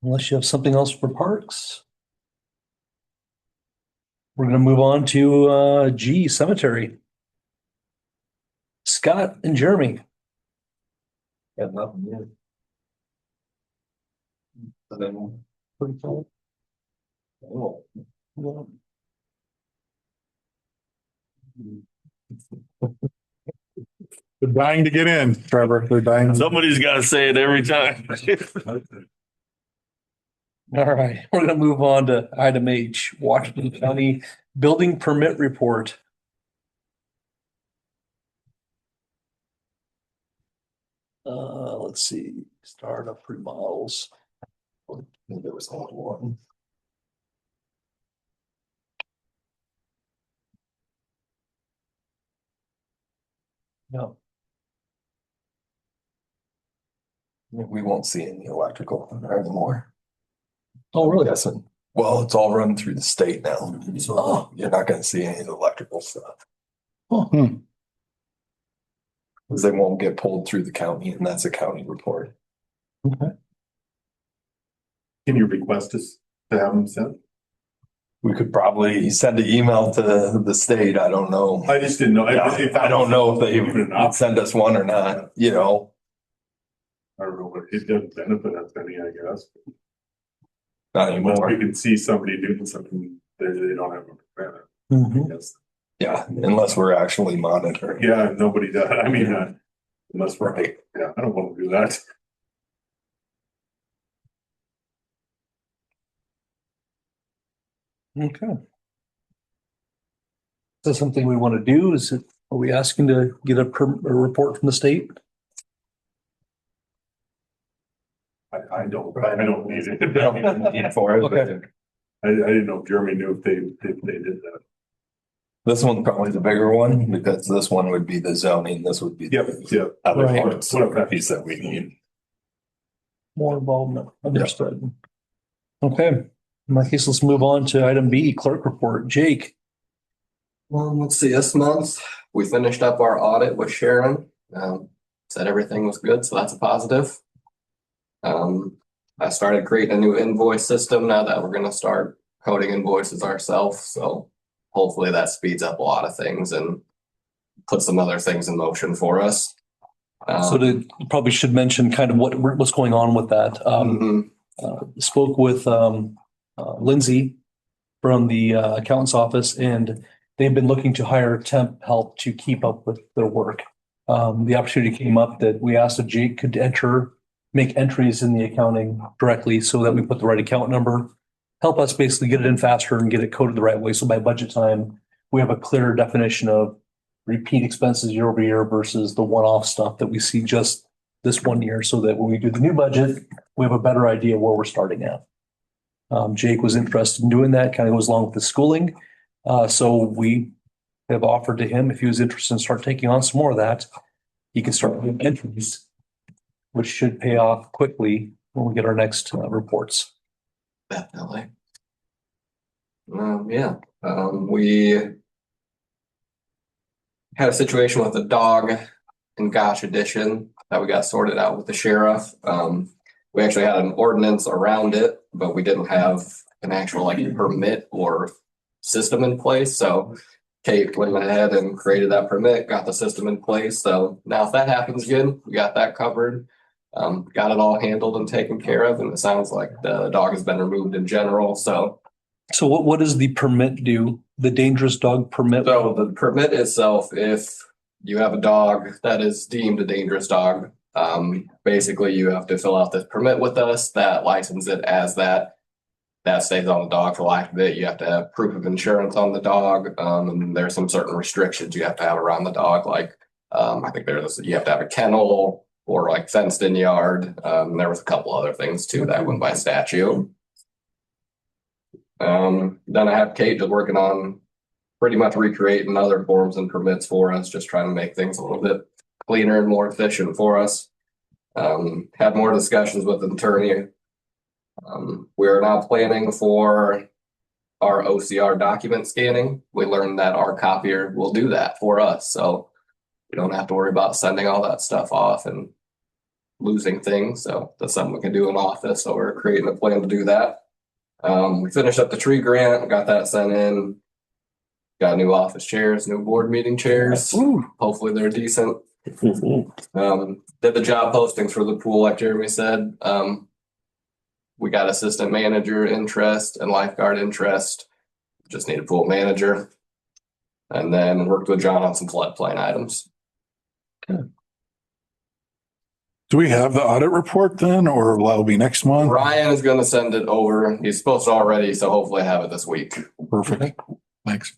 unless you have something else for parks. We're gonna move on to G, cemetery. Scott and Jeremy. Got nothing yet. And then. Pretty cool. Oh. Yeah. They're dying to get in, Trevor. They're dying. Somebody's got to say it every time. All right, we're gonna move on to item H, Washington County Building Permit Report. Let's see, startup remodels. There was only one. No, We won't see any electrical anymore. oh, really? Guessing. Well, it's all run through the state now, so you're not gonna see any of the electrical stuff. Hmm. Because they won't get pulled through the county, and that's a county report. Can you request us to have them sent? We could probably send an email to the state. I don't know. I just didn't know. Yeah, I don't know if they Even an would option. send us one or not, you know. I don't know what it doesn't benefit us any, I guess. Not Unless we anymore. can see somebody doing something they don't have a permit. Mhm. Yes. Yeah, unless we're actually monitoring. Yeah, nobody does. I mean, unless we're, Right. yeah, I don't want to do that. Okay. Is that something we want to do? Are we asking to get a report from the state? I don't need it. Need for it, but Okay. I didn't know if Jeremy knew if they did that. This one's probably the bigger one because this one would be the zoning. This would be Yep, the yep. other Right. parts of the piece that we need. More involvement, understood. Okay, in my case, let's move on to item B, clerk report. Jake. Let's see, this month, we finished up our audit with Sharon. Said everything was good, so that's a positive. I started creating a new invoice system now that we're gonna start coding invoices ourselves, so hopefully that speeds up a lot of things and put some other things in motion for us. So probably should mention kind of what's going on with that. Spoke with Lindsay from the accountant's office, and they've been looking to hire temp help to keep up with their work. The opportunity came up that we asked if Jake could make entries in the accounting directly so that we put the right account number, help us basically get it in faster and get it coded the right way. So by budget time, we have a clearer definition of repeat expenses year over year versus the one-off stuff that we see just this one year, so that when we do the new budget, we have a better idea where we're starting at. Jake was interested in doing that, kind of goes along with the schooling. So we have offered to him, if he was interested in start taking on some more of that, he can start doing entries, which should pay off quickly when we get our next reports. Definitely. We had a situation with a dog in Gosh Edition that we got sorted out with the sheriff. We actually had an ordinance around it, but we didn't have an actual permit or system in place. So Kate went ahead and created that permit, got the system in place. So now if that happens again, we got that covered. Got it all handled and taken care of, and it sounds like the dog has been removed in general. So what does the permit do? The dangerous dog permit? So the permit itself, if you have a dog that is deemed a dangerous dog, basically you have to fill out this permit with us that license it as that stays on the dog for life of it. You have to have proof of insurance on the dog. And there's some certain restrictions you have to have around the dog. I think you have to have a kennel or fenced in yard. There was a couple other things too that went by statute. Then I have Kate just working on pretty much recreating other forms and permits for us, just trying to make things a little bit cleaner and more efficient for us. Had more discussions with an attorney. We are now planning for our OCR document scanning. We learned that our copier will do that for us, so we don't have to worry about sending all that stuff off and losing things. So that's something we can do in office. So we're creating a plan to do that. We finished up the tree grant, got that sent in. Got new office chairs, new board meeting chairs. Ooh. Hopefully they're decent. Did the job postings for the pool, like Jeremy said. We got assistant manager interest and lifeguard interest. Just need a pool manager. And then worked with John on some floodplain items. Do we have the audit report then, or will it be next month? Ryan is going to send it over. He's supposed to already, so hopefully I have it this week. Perfect. Thanks.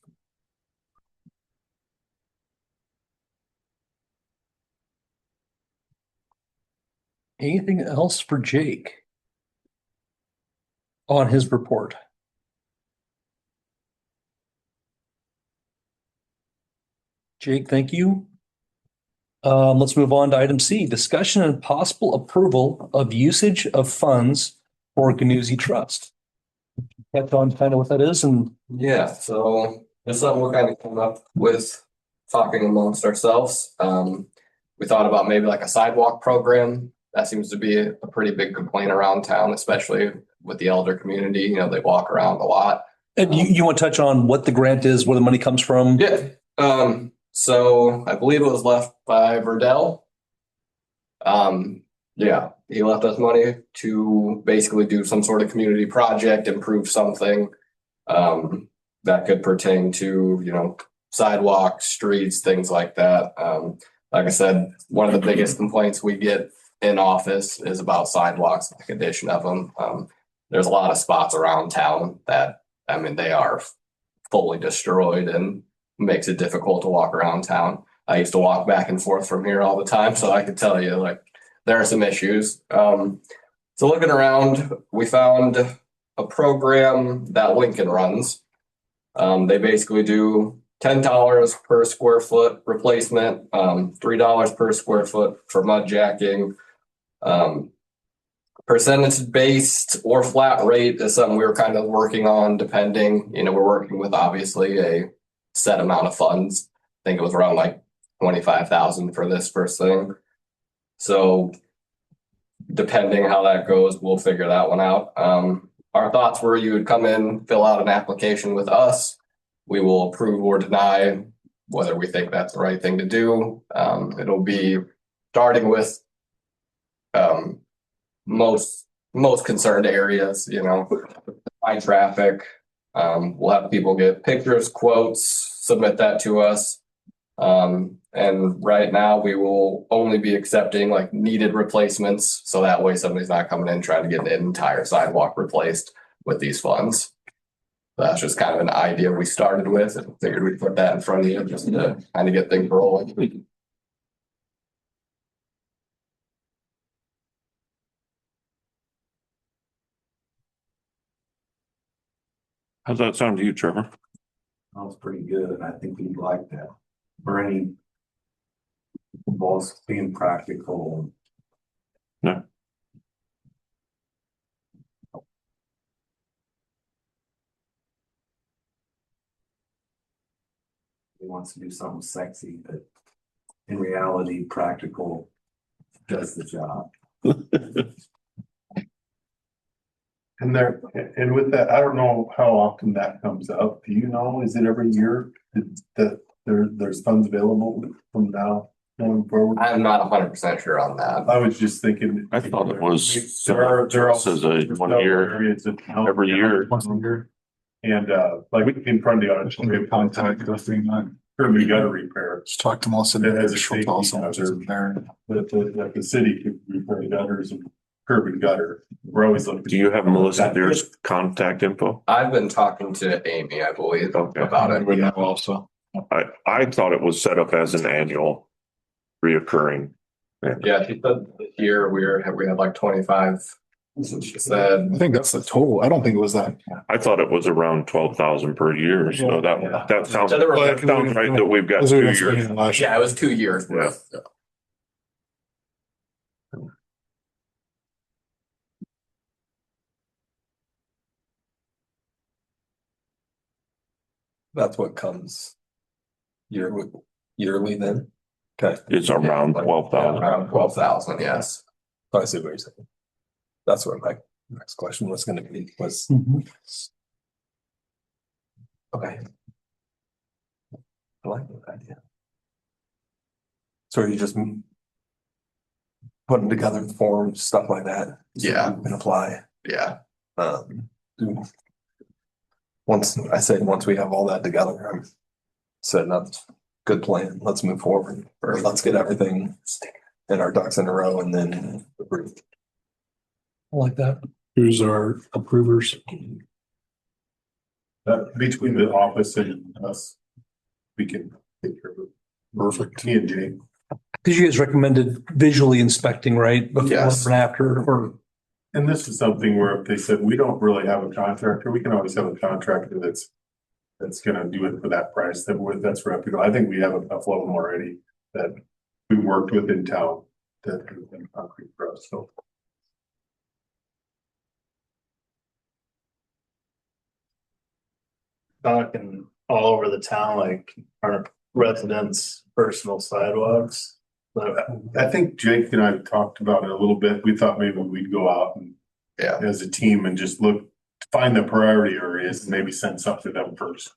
Anything else for Jake on his report? Jake, thank you. Let's move on to item C, discussion and possible approval of usage of funds for Ganuzzi Trust. Catch on kind of what that is. Yeah, so it's something we're kind of coming up with, talking amongst ourselves. We thought about maybe a sidewalk program. That seems to be a pretty big complaint around town, especially with the elder community. They walk around a lot. And you want to touch on what the grant is, where the money comes from? Yeah. So I believe it was left by Verdell. He left us money to basically do some sort of community project, improve something that could pertain to, sidewalks, streets, things like that. Like I said, one of the biggest complaints we get in office is about sidewalks and the condition of them. There's a lot of spots around town that, they are fully destroyed and makes it difficult to walk around town. I used to walk back and forth from here all the time, so I could tell you there are some issues. So looking around, we found a program that Lincoln runs. They basically do $10 per square foot replacement, $3 per square foot for mud jacking. Percentage based or flat rate is something we were kind of working on, depending. We're working with obviously a set amount of funds. I think it was around $25,000 for this first thing. So depending how that goes, we'll figure that one out. Our thoughts were you would come in, fill out an application with us. We will approve or deny whether we think that's the right thing to do. It'll be starting with most concerned areas, high traffic. We'll have people get pictures, quotes, submit that to us. And right now we will only be accepting like needed replacements. So that way somebody's not coming in trying to get the entire sidewalk replaced with these funds. That's just kind of an idea we started with and figured we'd put that in front of you just to kind of get things rolling. How's that sound to you, Trevor? Sounds pretty good, and I think we'd like that. Bernie, both being practical. Yeah. He wants to do something sexy, but in reality, practical does the job. And with that, I don't know how often that comes up. Do you know, is it every year that there's funds available from now going forward? I'm not 100% sure on that. I was just thinking. I thought it was. There are Says a 1 year, areas of town every year. And like in front of the auditorium, contact us thing on curb and gutter repair. Just talk to Melissa. As a safety hazard there, that the city could repair gutters and curb and gutter. We're always looking. Do you have Melissa Deer's contact info? I've been talking to Amy, I believe, about it. Yeah, also. I thought it was set up as an annual reoccurring. Yeah, she said this year we had like 25. She said. I think that's the total. I don't think it was that. I thought it was around 12,000 per year. So that sounds So there were- right that we've got 2 years. Yeah, it was 2 years. Yeah. That's what comes yearly then? Okay. It's around 12,000. Around 12,000, yes. I see what you're saying. That's what my next question was gonna be, was. Okay. I like that idea. So you just putting together the forms, stuff like that. Yeah. And apply. Yeah. Once we have all that together, I'm setting up good plan. Let's move forward, or let's get everything in our ducks in a row and then approve. I like that. Who's our approvers? Between the office and us, we can take care of it. Perfect. Me and Jake. Because you guys recommended visually inspecting, right? Before Yes. and after, or And this is something where if they said, we don't really have a contractor, we can always have a contractor that's gonna do it for that price, that's reputable. I think we have a couple of them already that we worked with in town that have been concrete for us, so. Talking all over the town, like our residents' personal sidewalks. But I think Jake and I talked about it a little bit. We thought maybe we'd go out and as a team and just find the priority areas and maybe send something to them first.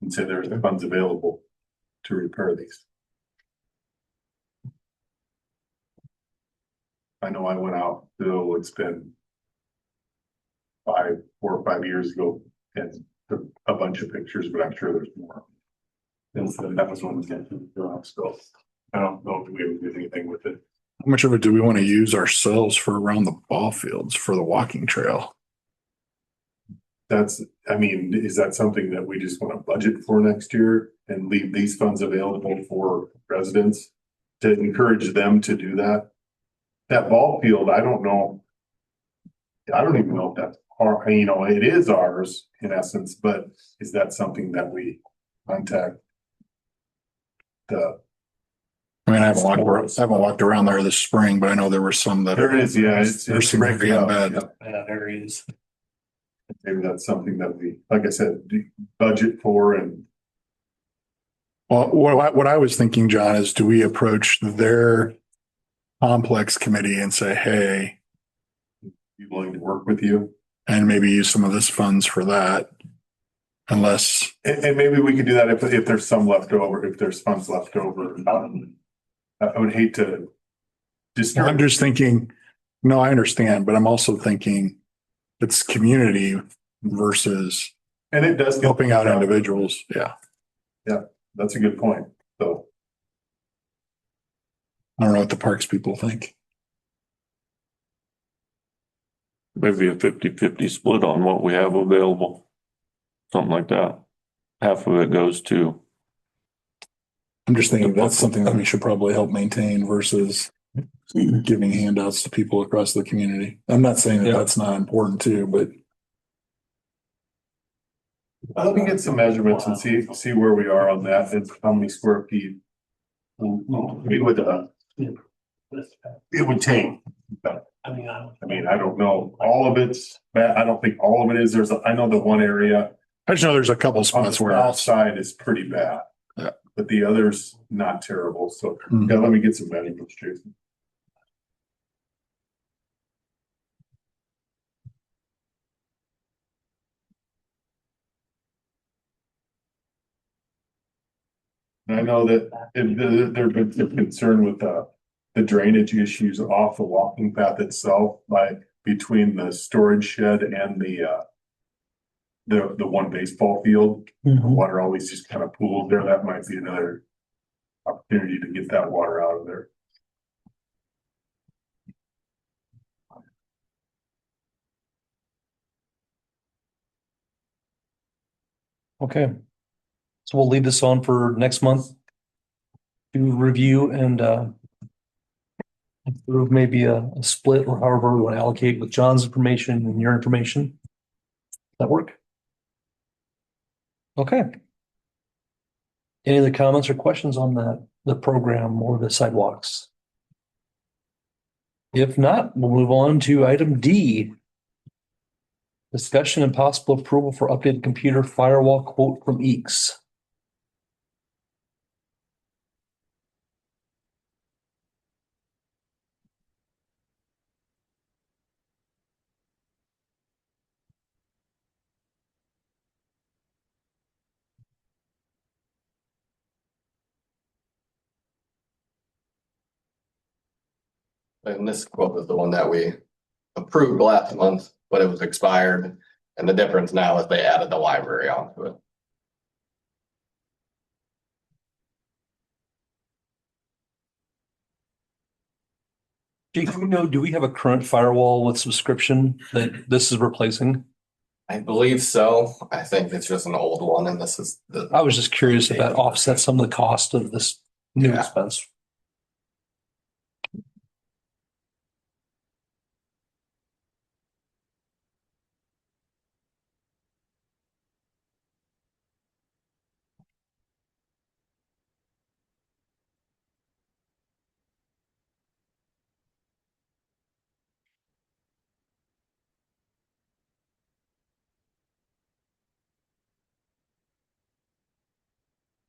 And say there's the funds available to repair these. I know I went out, though it's been 4 or 5 years ago and took a bunch of pictures, but I'm sure there's more. And so that was one that so I don't know if we ever did anything with it. How much of it do we want to use ourselves for around the ball fields for the walking trail? Is that something that we just want to budget for next year and leave these funds available for residents to encourage them to do that? That ball field, I don't know. I don't even know if that's it is ours in essence, but is that something that we contact I haven't walked around there this spring, but I know there were some that. There is, yeah. There's some pretty bad. yeah, there is. Maybe that's something that we, like I said, budget for and. Well, what I was thinking, John, is do we approach their complex committee and say, hey, Be willing to work with you? and maybe use some of this funds for that? unless, And maybe we could do that if there's some left over, if there's funds left over. I would hate to I'm discourage. just thinking, no, I understand, but I'm also thinking it's community versus And it does. helping out individuals. Yeah. That's a good point. So I don't know what the parks people think. Maybe a 50-50 split on what we have available. Something like that. Half of it goes to, I'm just thinking that's something that we should probably help maintain versus giving handouts to people across the community. I'm not saying that Yeah. that's not important too, but let me get some measurements and see where we are on that and how many square feet. We would, it would take. I mean, I don't know. All of it's bad. I don't think all of it is. I know the one area I just know there's a couple on the spots where south side is pretty bad. Yeah. But the others, not terrible. So Mhm. yeah, let me get some measurements, Jason. And I know that there's been some concern with the drainage issues off the walking path itself between the storage shed and the one baseball field. Water always just kind of pooled there. That might be another opportunity to get that water out of there. Okay. So we'll leave this on for next month to review and approve maybe a split or however we want to allocate with John's information and your information. Does that work? Okay. Any other comments or questions on the program or the sidewalks? If not, we'll move on to item D. Discussion and possible approval for updated computer firewall quote from EECS. And this quote was the one that we approved last month, but it was expired. And the difference now is they added the library onto it. Jake, do we have a current firewall with subscription that this is replacing? I believe so. I think it's just an old one and this is the. I was just curious if that offsets some of the cost of this new Yeah. expense.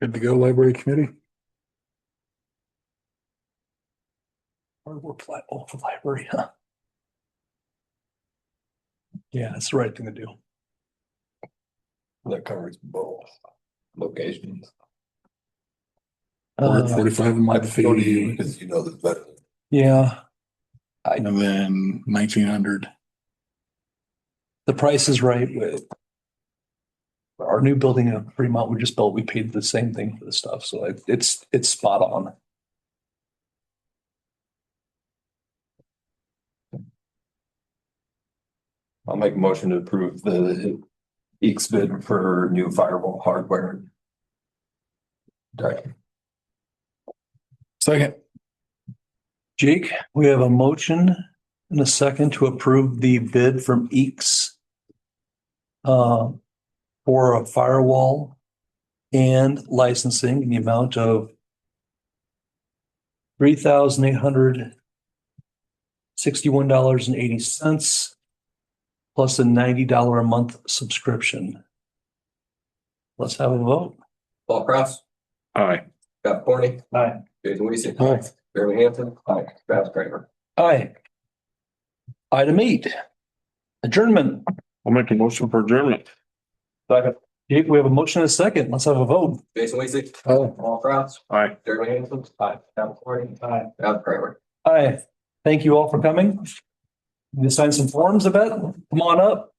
good to go, library committee. Or we're flat, for library, huh? Yeah, that's the right thing to do. That covers both locations. We're at 45 a month Go to you fee because you know this better. Yeah, and then 1,900. the price is right. Our new building in Fremont we just built, we paid the same thing for the stuff, so it's spot on. I'll make a motion to approve the EECS bid for new firewall hardware. Right. Second. Jake, we have a motion and a second to approve the bid from EECS for a firewall and licensing in the amount of $3,861.80 plus a $90 a month subscription. Let's have a vote. Paul Cross, aye. Scott Corney. Aye. Jason Weasey. Aye. Jeremy Hanson. Aye. Travis Kramer. Aye. Item 8, adjournment. I'll make a motion for adjournment. Second. Okay, we have a motion and a second. Let's have a vote. Jason Weezy. Oh. Paul Kraus. Aye. Jeremy Hanson. Aye. Al Cory. Aye. Al Kramer. Hi, thank you all for coming. You sign some forms, I bet. Come on up.